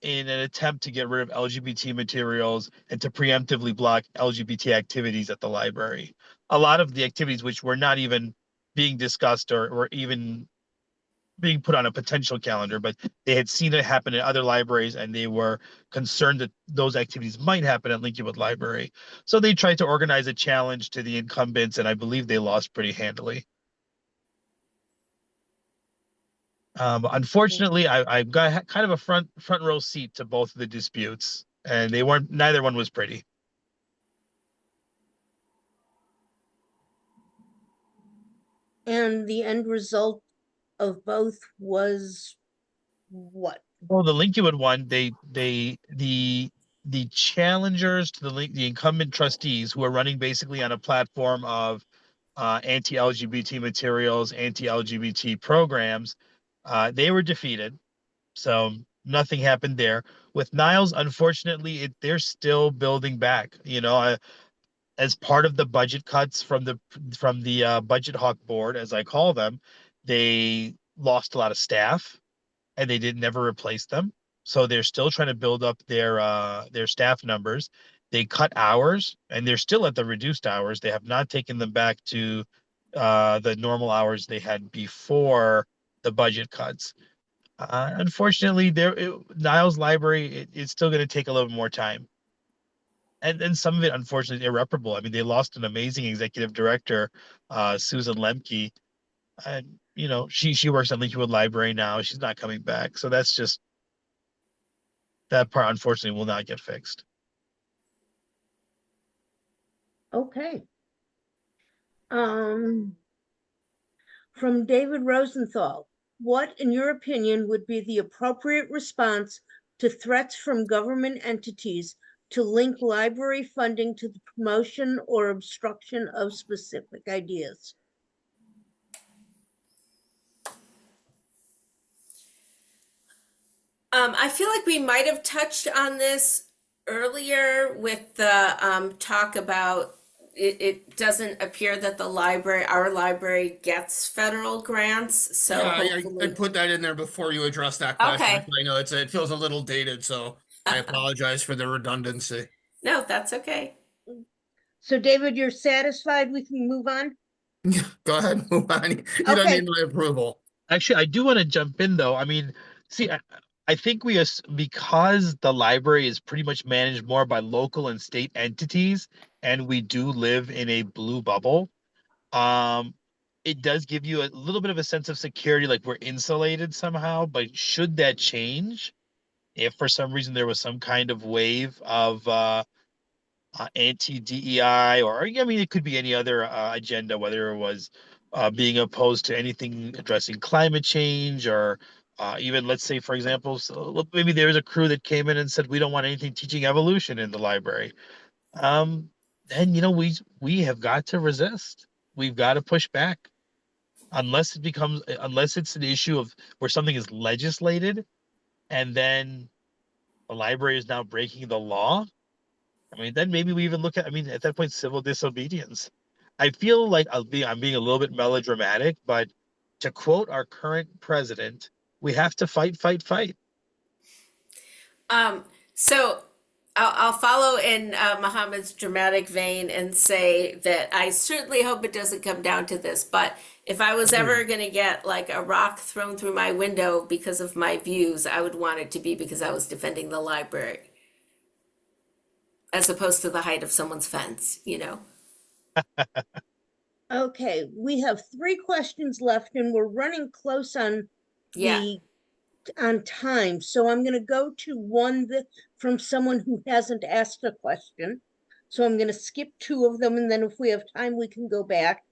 [SPEAKER 2] in an attempt to get rid of LGBT materials and to preemptively block LGBT activities at the library. A lot of the activities which were not even being discussed or even being put on a potential calendar, but they had seen it happen in other libraries and they were concerned that those activities might happen at Lincolnwood Library. So they tried to organize a challenge to the incumbents, and I believe they lost pretty handily. Unfortunately, I've got kind of a front row seat to both of the disputes, and neither one was pretty.
[SPEAKER 4] and the end result of both was what?
[SPEAKER 2] Well, the Lincolnwood one, the challengers to the incumbent trustees who are running basically on a platform of anti-LGBT materials, anti-LGBT programs, they were defeated. So nothing happened there. With Niles, unfortunately, they're still building back. As part of the budget cuts from the budget hawk board, as I call them, they lost a lot of staff and they did never replace them. So they're still trying to build up their staff numbers. They cut hours and they're still at the reduced hours. They have not taken them back to the normal hours they had before the budget cuts. Unfortunately, Niles Library it's still going to take a little more time, and some of it unfortunately is irreparable. I mean, they lost an amazing executive director, Susan Lemke, and she works at Lincolnwood Library now. She's not coming back, so that's just that part. Unfortunately, will not get fixed.
[SPEAKER 4] Okay. Um, from David Rosenthal, what, in your opinion, would be the appropriate response to threats from government entities to link library funding to the promotion or obstruction of specific ideas?
[SPEAKER 3] I feel like we might have touched on this earlier with the talk about it doesn't appear that our library gets federal grants. So
[SPEAKER 6] Yeah, I
[SPEAKER 3] hopefully,
[SPEAKER 6] put that in there before you address that question.
[SPEAKER 3] okay.
[SPEAKER 6] I know it feels a little dated, so I apologize for the redundancy.
[SPEAKER 3] No, that's okay.
[SPEAKER 4] So, David, you're satisfied we can move on?
[SPEAKER 6] Go ahead, move on. You don't
[SPEAKER 4] Okay.
[SPEAKER 6] need my approval.
[SPEAKER 2] Actually, I do want to jump in though. I mean, see, I think because the library is pretty much managed more by local and state entities, and we do live in a blue bubble. Um, it does give you a little bit of a sense of security, like we're insulated somehow. But should that change, if for some reason there was some kind of wave of anti-DEI, or I mean, it could be any other agenda, whether it was being opposed to anything addressing climate change, or even, let's say, for example, maybe there was a crew that came in and said, we don't want anything teaching evolution in the library. Um, then we have got to resist. We've got to push back unless it's an issue of where something is legislated and then the library is now breaking the law. I mean, then maybe we even look at, at that point, civil disobedience. I feel like I'm being a little bit melodramatic, but to quote our current president, we have to fight, fight, fight.
[SPEAKER 3] So I'll follow in Mohammed's dramatic vein and say that I certainly hope it doesn't come down to this, but if I was ever going to get like a rock thrown through my window because of my views, I would want it to be because I was defending the library as opposed to the height of someone's fence,
[SPEAKER 4] Okay, we have 3 questions left and we're running close on
[SPEAKER 3] Yeah.
[SPEAKER 4] on time. So I'm going to go to one from someone who hasn't asked a question. So I'm going to skip 2 of them, and then if we have time, we can go back.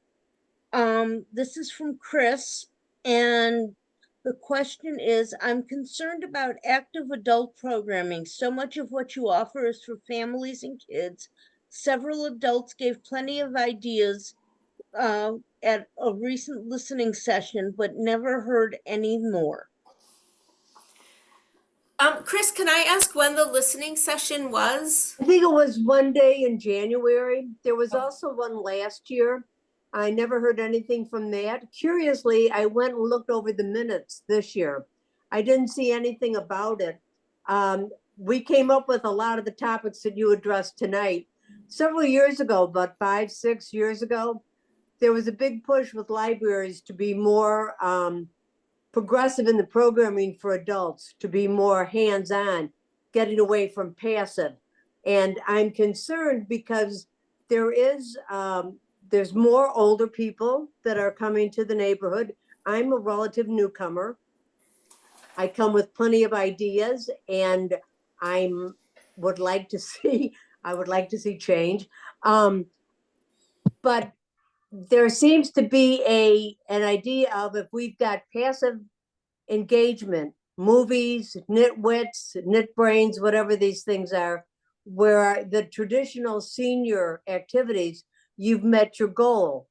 [SPEAKER 4] This is from Chris, and the question is, I'm concerned about active adult programming. So much of what you offer is for families and kids. Several adults gave plenty of ideas at a recent listening session, but never heard any more.
[SPEAKER 3] Chris, can I ask when the listening session was?
[SPEAKER 7] I think it was one day in January. There was also one last year. I never heard anything from that. Curiously, I went and looked over the minutes this year. I didn't see anything about it. We came up with a lot of the topics that you addressed tonight. Several years ago, about 5, 6 years ago, there was a big push with libraries to be more progressive in the programming for adults, to be more hands-on, getting away from passive. And I'm concerned because there's more older people that are coming to the neighborhood. I'm a relative newcomer. I come with plenty of ideas, and I would like to see change. But there seems to be an idea of, if we've got passive engagement, movies, nitwits, nitbrains, whatever these things are, where the traditional senior activities, you've met your goal.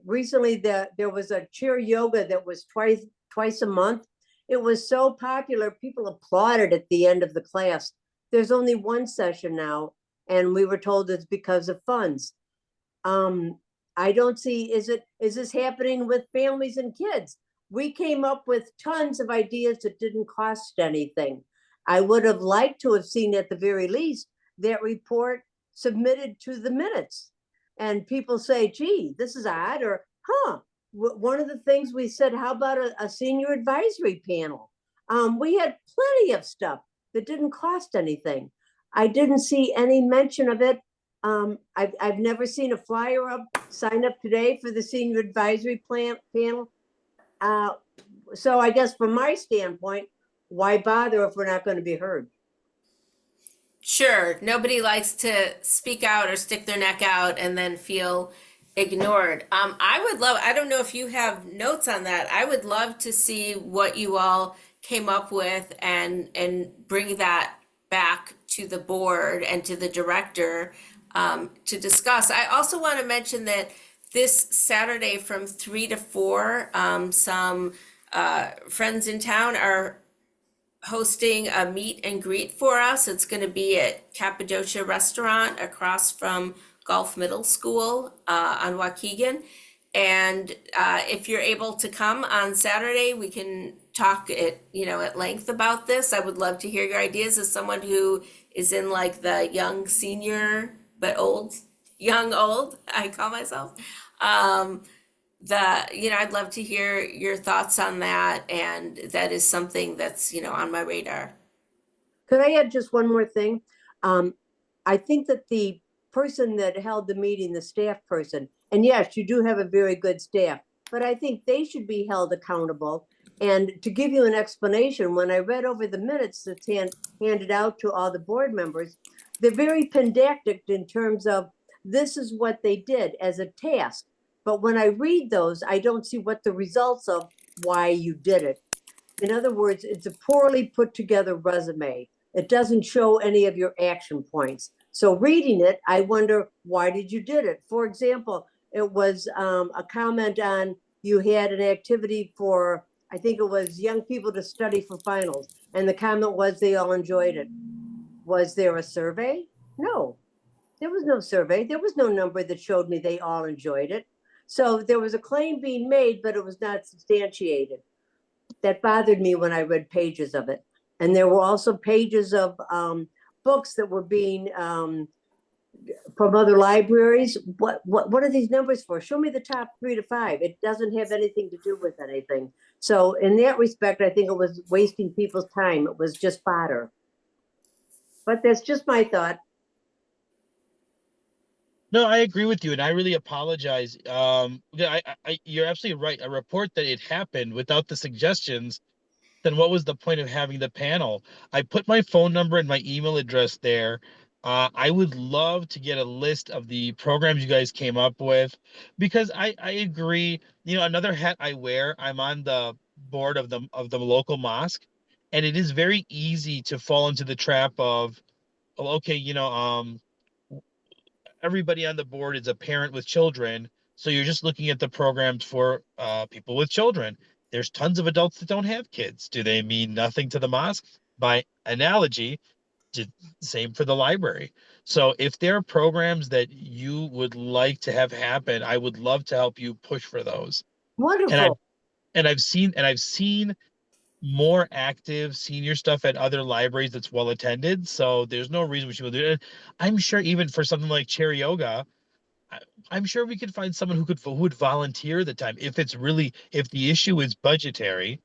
[SPEAKER 7] Recently, there was a cheer yoga that was twice a month. It was so popular, people applauded at the end of the class. There's only one session now, and we were told it's because of funds. I don't see, is this happening with families and kids? We came up with tons of ideas that didn't cost anything. I would have liked to have seen, at the very least, that report submitted to the minutes. And people say, gee, this is odd, or one of the things we said, how about a senior advisory panel? We had plenty of stuff that didn't cost anything. I didn't see any mention of it. I've never seen a flyer up, sign up today for the senior advisory panel. So I guess from my standpoint, why bother if we're not going to be heard?
[SPEAKER 3] Sure. Nobody likes to speak out or stick their neck out and then feel ignored. I don't know if you have notes on that. I would love to see what you all came up with and bring that back to the board and to the director to discuss. I also want to mention that this Saturday from 3 to 4, some friends in town are hosting a meet and greet for us. It's going to be at Cappadocia Restaurant across from Gulf Middle School on Waukegan. And if you're able to come on Saturday, we can talk at length about this. I would love to hear your ideas as someone who is in like the young senior, but young old, I call myself. I'd love to hear your thoughts on that. And that is something that's, on my radar.
[SPEAKER 7] Could I add just one more thing? I think that the person that held the meeting, the staff person, and yes, you do have a very good staff, but I think they should be held accountable. And to give you an explanation, when I read over the minutes that's handed out to all the board members, they're very pedantic in terms of this is what they did as a task. But when I read those, I don't see what the results of why you did it. In other words, it's a poorly put together resume. It doesn't show any of your action points. So reading it, I wonder, why did you did it? For example, it was a comment on you had an activity for, I think it was young people to study for finals. And the comment was they all enjoyed it. Was there a survey? No, there was no survey. There was no number that showed me they all enjoyed it. So there was a claim being made, but it was not substantiated. That bothered me when I read pages of it. And there were also pages of books that were being from other libraries. What are these numbers for? Show me the top 3 to 5. It doesn't have anything to do with anything. So in that respect, I think it was wasting people's time. It was just fodder. But that's just my thought.
[SPEAKER 2] No, I agree with you, and I really apologize. You're absolutely right. A report that it happened without the suggestions, then what was the point of having the panel? I put my phone number and my email address there. I would love to get a list of the programs you guys came up with, because I agree. You know, another hat I wear, I'm on the board of the local mosque, and it is very easy to fall into the trap of, oh, okay, everybody on the board is a parent with children, so you're just looking at the programs for people with children. There's tons of adults that don't have kids. Do they mean nothing to the mosque? By analogy, same for the library. So if there are programs that you would like to have happen, I would love to help you push for those.
[SPEAKER 7] Wonderful.
[SPEAKER 2] And I've seen more active senior stuff at other libraries that's well attended. So there's no reason we should do it. I'm sure even for something like chair yoga, I'm sure we could find someone who would volunteer the time. If the issue is budgetary,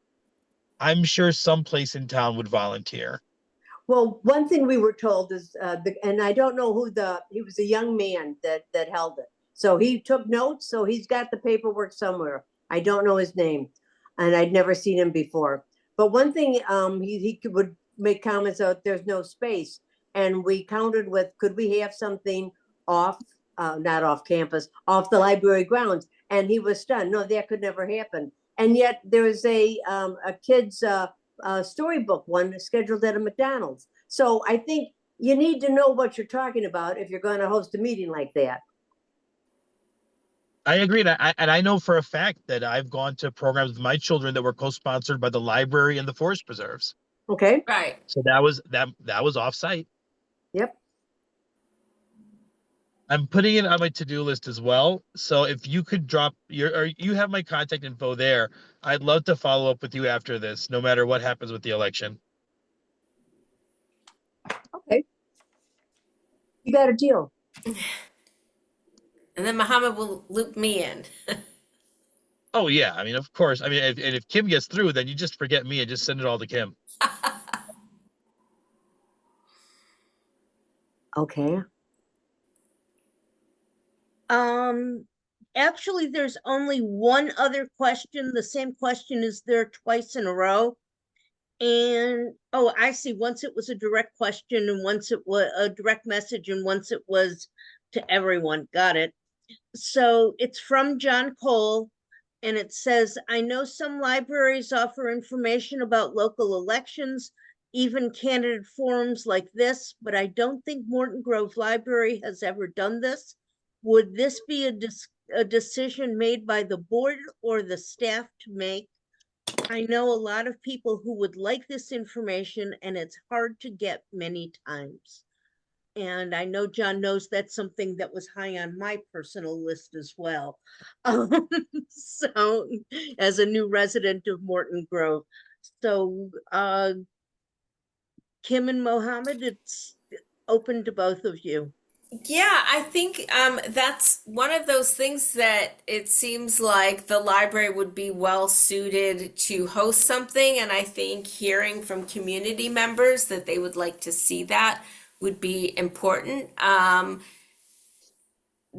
[SPEAKER 2] I'm sure some place in town would volunteer.
[SPEAKER 7] Well, one thing we were told is, and I don't know who he was a young man that held it. So he took notes, so he's got the paperwork somewhere. I don't know his name, and I'd never seen him before. But one thing, he would make comments out, there's no space. And we countered with, could we have something off, not off campus, off the library grounds? And he was stunned. No, that could never happen. And yet there is a kid's storybook one scheduled at a McDonald's. So I think you need to know what you're talking about if you're going to host a meeting like that.
[SPEAKER 2] I agree. And I know for a fact that I've gone to programs with my children that were co-sponsored by the library and the forest preserves.
[SPEAKER 7] Okay.
[SPEAKER 3] Right.
[SPEAKER 2] So that was off-site.
[SPEAKER 7] Yep.
[SPEAKER 2] I'm putting it on my to-do list as well. So if you could you have my contact info there. I'd love to follow up with you after this, no matter what happens with the election.
[SPEAKER 7] Okay. You got a deal.
[SPEAKER 3] And then Mohammed will loop me in.
[SPEAKER 2] Oh yeah, I mean, of course. I mean, if Kim gets through, then you just forget me and just send it all to Kim.
[SPEAKER 7] Okay.
[SPEAKER 4] Actually, there's only one other question. The same question is there twice in a row. And, oh, I see. Once it was a direct question and once it was a direct message and once it was to everyone. Got it. So it's from John Cole, and it says, I know some libraries offer information about local elections, even candidate forums like this, but I don't think Morton Grove Library has ever done this. Would this be a decision made by the board or the staff to make? I know a lot of people who would like this information, and it's hard to get many times. And I know John knows that's something that was high on my personal list as well. So as a new resident of Morton Grove. So Kim and Mohammed, it's open to both of you.
[SPEAKER 3] Yeah, I think that's one of those things that it seems like the library would be well suited to host something. And I think hearing from community members that they would like to see that would be important.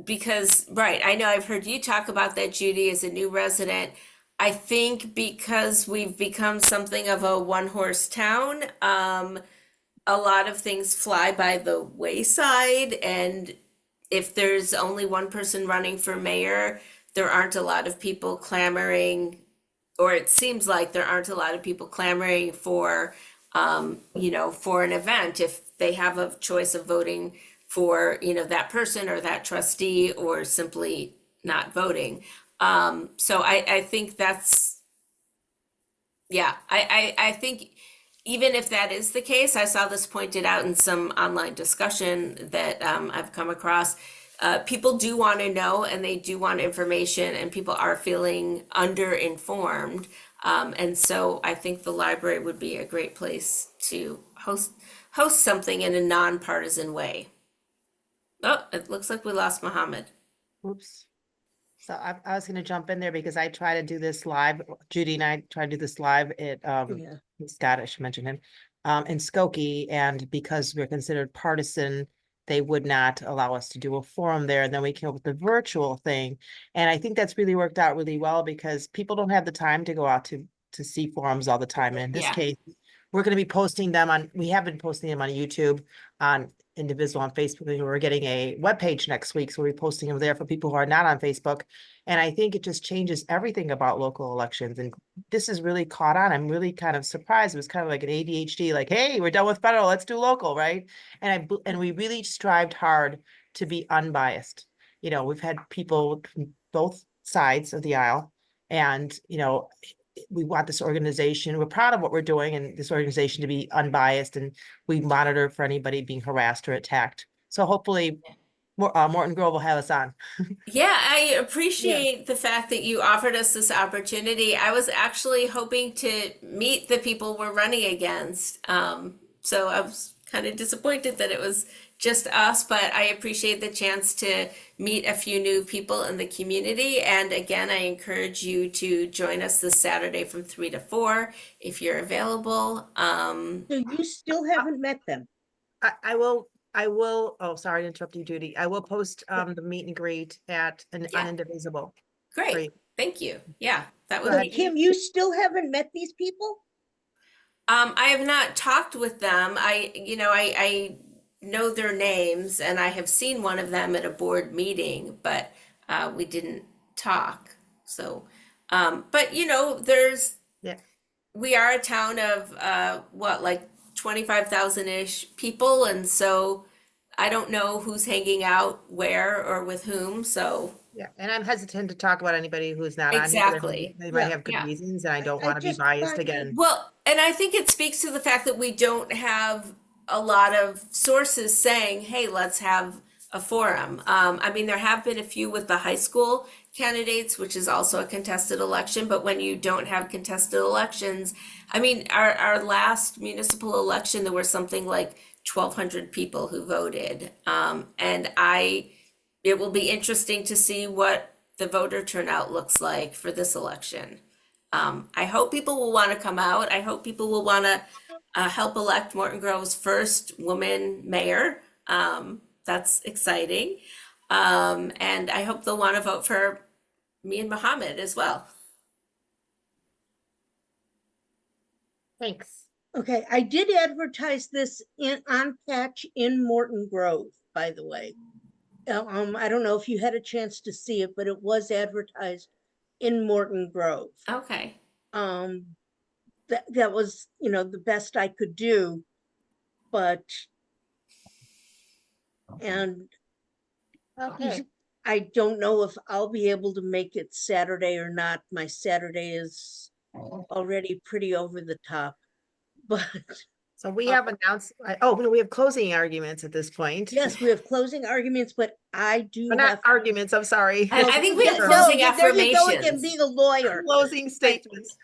[SPEAKER 3] Because, right, I know I've heard you talk about that, Judy, as a new resident. I think because we've become something of a one-horse town, a lot of things fly by the wayside, and if there's only one person running for mayor, there aren't a lot of people clamoring, or it seems like there aren't a lot of people clamoring for, for an event. If they have a choice of voting for, that person or that trustee, or simply not voting. So I think that's, yeah, I think even if that is the case, I saw this pointed out in some online discussion that I've come across. People do want to know, and they do want information, and people are feeling underinformed. And so I think the library would be a great place to host something in a nonpartisan way. Oh, it looks like we lost Mohammed.
[SPEAKER 1] Oops. So I was gonna jump in there because I try to do this live. Judy and I try to do this live at
[SPEAKER 4] Yeah.
[SPEAKER 1] Scott, I should mention him, in Skokie, and because we're considered partisan, they would not allow us to do a forum there. And then we came up with the virtual thing. And I think that's really worked out really well because people don't have the time to go out to see forums all the time. And in this
[SPEAKER 3] Yeah.
[SPEAKER 1] case, we're gonna be posting them on, we have been posting them on YouTube, on Indivisible, on Facebook, and we're getting a webpage next week. So we'll be posting them there for people who are not on Facebook. And I think it just changes everything about local elections. And this is really caught on. I'm really kind of surprised. It was kind of like an ADHD, like, hey, we're done with federal, let's do local, right? And we really strived hard to be unbiased. We've had people from both sides of the aisle, and we want this organization, we're proud of what we're doing, and this organization to be unbiased, and we monitor for anybody being harassed or attacked. So hopefully Morton Grove will have us on.
[SPEAKER 3] Yeah, I appreciate the fact that you offered us this opportunity. I was actually hoping to meet the people we're running against. So I was kind of disappointed that it was just us, but I appreciate the chance to meet a few new people in the community. And again, I encourage you to join us this Saturday from 3 to 4 if you're available.
[SPEAKER 4] So you still haven't met them?
[SPEAKER 1] I will, oh, sorry to interrupt you, Judy. I will post the meet and greet on
[SPEAKER 3] Yeah.
[SPEAKER 1] Indivisible.
[SPEAKER 3] Great, thank you. Yeah, that would
[SPEAKER 4] So
[SPEAKER 3] be.
[SPEAKER 4] Kim, you still haven't met these people?
[SPEAKER 3] I have not talked with them. I know their names, and I have seen one of them at a board meeting, but we didn't talk. So, but there's,
[SPEAKER 1] Yeah.
[SPEAKER 3] we are a town of like 25,000-ish people, and so I don't know who's hanging out where or with whom. So
[SPEAKER 1] Yeah, and I'm hesitant to talk about anybody who's not on here.
[SPEAKER 3] Exactly.
[SPEAKER 1] They might
[SPEAKER 4] Yeah.
[SPEAKER 1] have good
[SPEAKER 3] Yeah.
[SPEAKER 1] reasons, and I don't
[SPEAKER 4] I
[SPEAKER 1] want to be
[SPEAKER 4] just
[SPEAKER 1] biased
[SPEAKER 4] find it-
[SPEAKER 1] again.
[SPEAKER 3] Well, and I think it speaks to the fact that we don't have a lot of sources saying, hey, let's have a forum. I mean, there have been a few with the high school candidates, which is also a contested election, but when you don't have contested elections, I mean, our last municipal election, there were something like 1,200 people who voted. And it will be interesting to see what the voter turnout looks like for this election. I hope people will want to come out. I hope people will want to help elect Morton Grove's first woman mayor. That's exciting. And I hope they'll want to vote for me and Mohammed as well.
[SPEAKER 1] Thanks.
[SPEAKER 4] Okay, I did advertise this on Patch in Morton Grove, by the way. I don't know if you had a chance to see it, but it was advertised in Morton Grove.
[SPEAKER 3] Okay.
[SPEAKER 4] That was, the best I could do, and
[SPEAKER 1] Okay.
[SPEAKER 4] I don't know if I'll be able to make it Saturday or not. My Saturday is already pretty over the top, but
[SPEAKER 1] So we have announced, no, we have closing arguments at this point.
[SPEAKER 4] yes, we have closing arguments, but I do
[SPEAKER 1] Or
[SPEAKER 4] have.
[SPEAKER 1] not arguments, I'm sorry.
[SPEAKER 3] I think we have
[SPEAKER 1] Sure.
[SPEAKER 3] closing
[SPEAKER 4] There you go again,
[SPEAKER 3] affirmations.
[SPEAKER 4] being a lawyer.
[SPEAKER 1] Closing statements.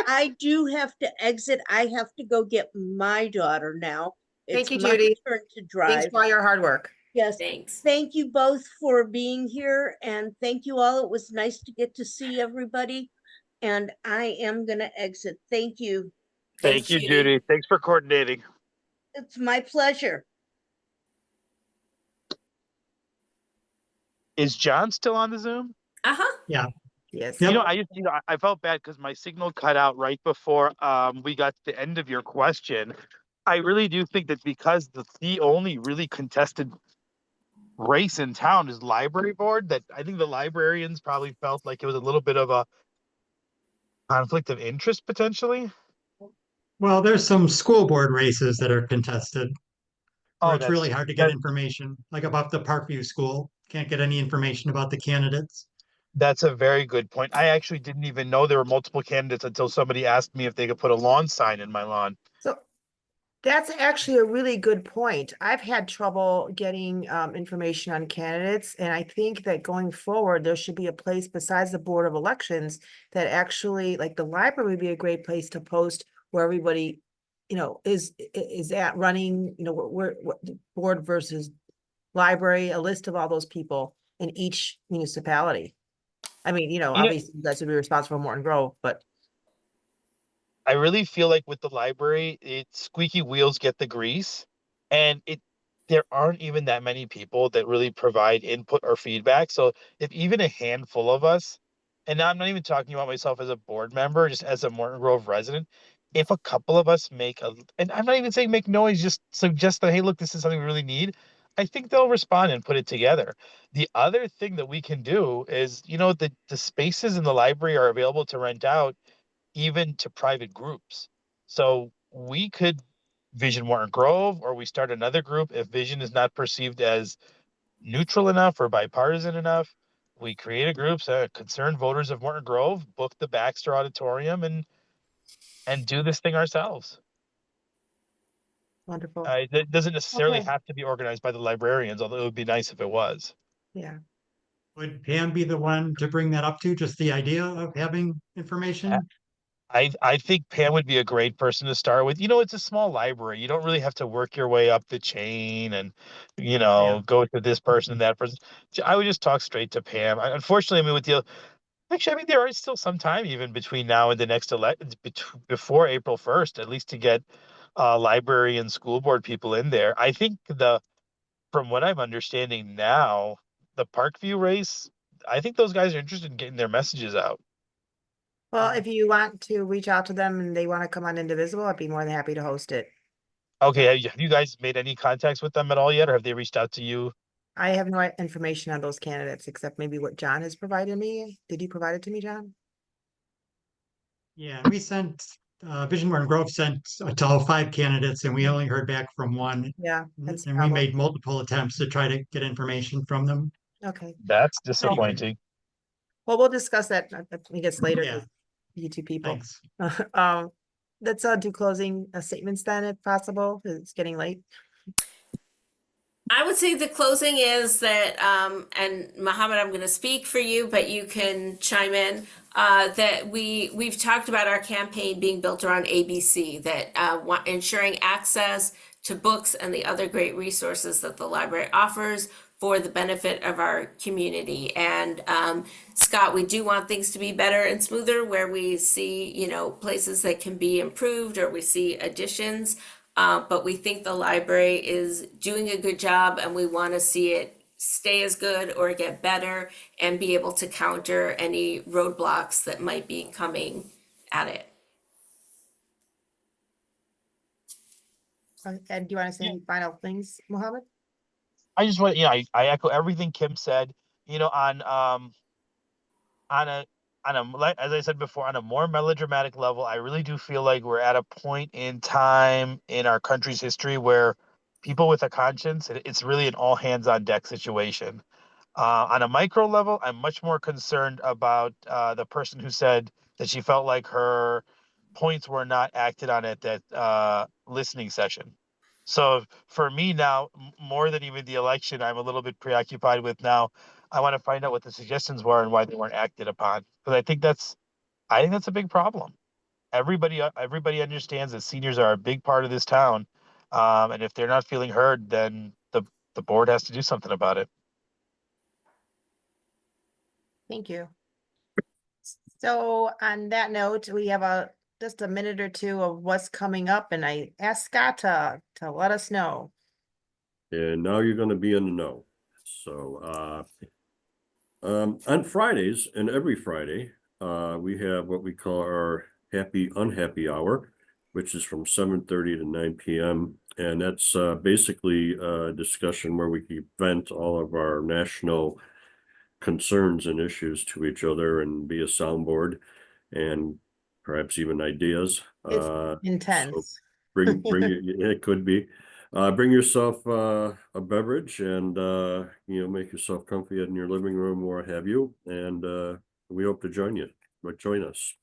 [SPEAKER 4] I do have to exit. I have to go get my daughter now.
[SPEAKER 1] Thank you,
[SPEAKER 4] It's my
[SPEAKER 1] Judy.
[SPEAKER 4] turn to
[SPEAKER 1] Thanks
[SPEAKER 4] drive.
[SPEAKER 1] for all your hard work.
[SPEAKER 4] Yes,
[SPEAKER 3] Thanks.
[SPEAKER 4] thank you both for being here, and thank you all. It was nice to get to see everybody. And I am gonna exit. Thank you.
[SPEAKER 3] Thanks,
[SPEAKER 2] Thank you, Judy. Thanks for coordinating.
[SPEAKER 4] It's my pleasure.
[SPEAKER 2] Is John still on the Zoom?
[SPEAKER 3] Uh-huh.
[SPEAKER 1] Yes.
[SPEAKER 2] I felt bad because my signal cut out right before we got to the end of your question. I really do think that because the only really contested race in town is library board, that I think the librarians probably felt like it was a little bit of a conflict of interest potentially.
[SPEAKER 8] Well, there's some school board races that are contested. where
[SPEAKER 2] Oh,
[SPEAKER 8] it's really
[SPEAKER 2] that's
[SPEAKER 8] hard to get
[SPEAKER 2] that,
[SPEAKER 8] information, like about the Parkview School. Can't get any information about the candidates.
[SPEAKER 2] that's a very good point. I actually didn't even know there were multiple candidates until somebody asked me if they could put a lawn sign in my lawn.
[SPEAKER 1] So that's actually a really good point. I've had trouble getting information on candidates, and I think that going forward, there should be a place besides the Board of Elections that actually, like the library would be a great place to post where everybody, is at running, what the board versus library, a list of all those people in each municipality. I mean, obviously that's would be responsible for Morton Grove, but
[SPEAKER 2] I really feel like with the library, it's squeaky wheels get the grease, and there aren't even that many people that really provide input or feedback. So if even a handful of us, and now I'm not even talking about myself as a board member, just as a Morton Grove resident, if a couple of us and I'm not even saying make noise, just suggest that, hey, look, this is something we really need. I think they'll respond and put it together. The other thing that we can do is, the spaces in the library are available to rent out even to private groups. So we could Vision Morton Grove, or we start another group if Vision is not perceived as neutral enough or bipartisan enough. We create a group, so concerned voters of Morton Grove, book the Baxter Auditorium, and do this thing ourselves.
[SPEAKER 1] wonderful.
[SPEAKER 2] It doesn't necessarily
[SPEAKER 1] Okay.
[SPEAKER 2] have to be organized by the librarians, although it would be nice if it was.
[SPEAKER 1] Yeah.
[SPEAKER 8] Would Pam be the one to bring that up to, just the idea of having information?
[SPEAKER 2] I think Pam would be a great person to start with. It's a small library. You don't really have to work your way up the chain and,
[SPEAKER 8] Yeah.
[SPEAKER 2] go to this person and that person. I would just talk straight to Pam. Unfortunately, I mean, actually, I mean, there is still some time even between now and the next before April 1st, at least to get library and school board people in there. I think from what I'm understanding now, the Parkview race, I think those guys are interested in getting their messages out.
[SPEAKER 1] Well, if you want to reach out to them and they want to come on Indivisible, I'd be more than happy to host it.
[SPEAKER 2] Okay, have you guys made any contacts with them at all yet, or have they reached out to you?
[SPEAKER 1] I have no information on those candidates except maybe what John has provided me. Did you provide it to me, John?
[SPEAKER 8] Yeah, we sent, Vision Morton Grove sent to all 5 candidates, and we only heard back from one.
[SPEAKER 1] Yeah, that's
[SPEAKER 8] And we
[SPEAKER 1] problem.
[SPEAKER 8] made multiple attempts to try to get information from them.
[SPEAKER 1] Okay.
[SPEAKER 2] That's
[SPEAKER 8] Anyway,
[SPEAKER 2] disappointing.
[SPEAKER 1] Well, we'll discuss that, I guess, later.
[SPEAKER 8] yeah,
[SPEAKER 1] with You two people.
[SPEAKER 8] thanks.
[SPEAKER 1] Let's do closing statements then, if possible. 'Cause it's getting late.
[SPEAKER 3] I would say the closing is that, and Mohammed, I'm going to speak for you, but you can chime in. That we've talked about our campaign being built around ABC, that ensuring access to books and the other great resources that the library offers for the benefit of our community. And Scott, we do want things to be better and smoother where we see, places that can be improved or we see additions. But we think the library is doing a good job and we want to see it stay as good or get better and be able to counter any roadblocks that might be coming at it.
[SPEAKER 1] And do you want to say any final things, Mohammed?
[SPEAKER 2] I just want, I echo everything Kim said. On a as I said before, on a more melodramatic level, I really do feel like we're at a point in time in our country's history where people with a conscience, it's really an all hands on deck situation. On a micro level, I'm much more concerned about the person who said that she felt like her points were not acted on at that listening session. So for me now, more than even the election, I'm a little bit preoccupied with now. I want to find out what the suggestions were and why they weren't acted upon, because I think that's a big problem. Everybody understands that seniors are a big part of this town, and if they're not feeling heard, then the board has to do something about it.
[SPEAKER 1] Thank you. So on that note, we have just a minute or two of what's coming up, and I asked Scott to let us know.
[SPEAKER 5] And now you're going to be in the know. So on Fridays and every Friday, we have what we call our happy unhappy hour, which is from 7:30 to 9 p.m. And that's basically a discussion where we can vent all of our national concerns and issues to each other and be a soundboard and perhaps even ideas.
[SPEAKER 1] It's intense.
[SPEAKER 5] So bring it, it could be. Bring yourself a beverage and make yourself comfy in your living room or what have you. And we hope to join us.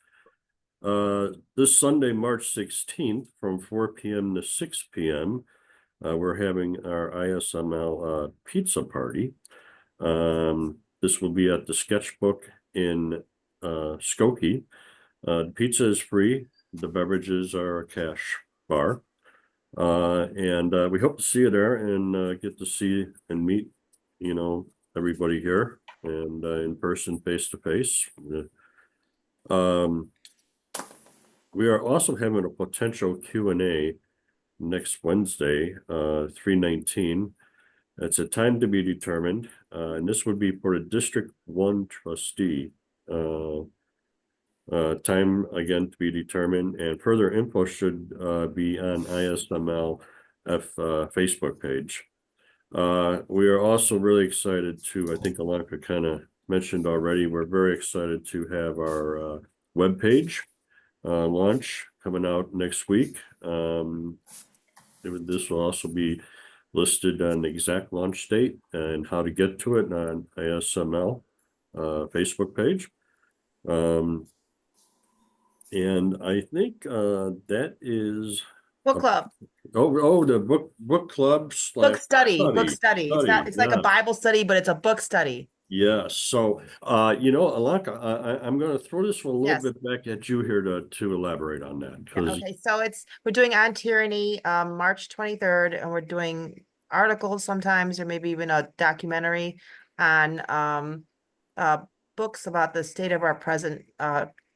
[SPEAKER 5] This Sunday, March 16th, from 4 p.m. to 6 p.m., we're having our ISML pizza party. This will be at the Sketchbook in Skokie. The pizza is free. The beverages are a cash bar. And we hope to see you there and get to see and meet, everybody here and in person, face to face. We are also having a potential Q&A next Wednesday, 3/19. It's a time to be determined, and this would be for a District 1 trustee. Time again to be determined, and further info should be on ISML Facebook page. We are also really excited to, I think Alonka kind of mentioned already, we're very excited to have our webpage launch coming out next week. This will also be listed on the exact launch date and how to get to it on ISML Facebook page. And I think that is
[SPEAKER 1] Book club,
[SPEAKER 5] the book club /
[SPEAKER 1] book study. It's like a
[SPEAKER 5] yeah.
[SPEAKER 1] Bible study, but it's a book study.
[SPEAKER 5] Yes. So, Alonka, I'm going to throw this one a little
[SPEAKER 1] Yes.
[SPEAKER 5] bit back at you here to elaborate on that.
[SPEAKER 1] Yeah, okay, so we're doing On Tyranny, March 23rd, and we're doing articles sometimes, or maybe even a documentary on books about the state of our present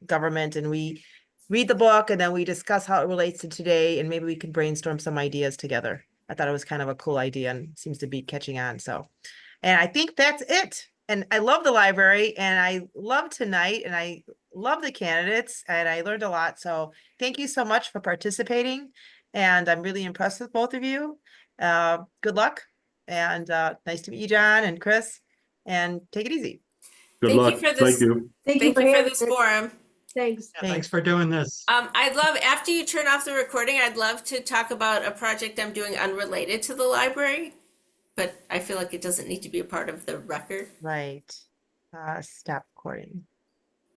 [SPEAKER 1] government, and we read the book and then we discuss how it relates to today, and maybe we can brainstorm some ideas together. I thought it was kind of a cool idea and seems to be catching on. So, and I think that's it. And I love the library, and I love tonight, and I love the candidates, and I learned a lot. So thank you so much for participating. And I'm really impressed with both of you. Good luck. And nice to meet you, John and Chris. And take it easy.
[SPEAKER 5] Good
[SPEAKER 3] Thank
[SPEAKER 5] luck.
[SPEAKER 3] you for this.
[SPEAKER 5] Thank you.
[SPEAKER 7] Thank
[SPEAKER 3] Thank you for
[SPEAKER 7] having
[SPEAKER 3] this
[SPEAKER 7] us.
[SPEAKER 3] forum.
[SPEAKER 7] Thanks.
[SPEAKER 8] Yeah, thanks for doing this.
[SPEAKER 3] I'd love, after you turn off the recording, I'd love to talk about a project I'm doing unrelated to the library, but I feel like it doesn't need to be a part of the record.
[SPEAKER 1] Right. Stop recording.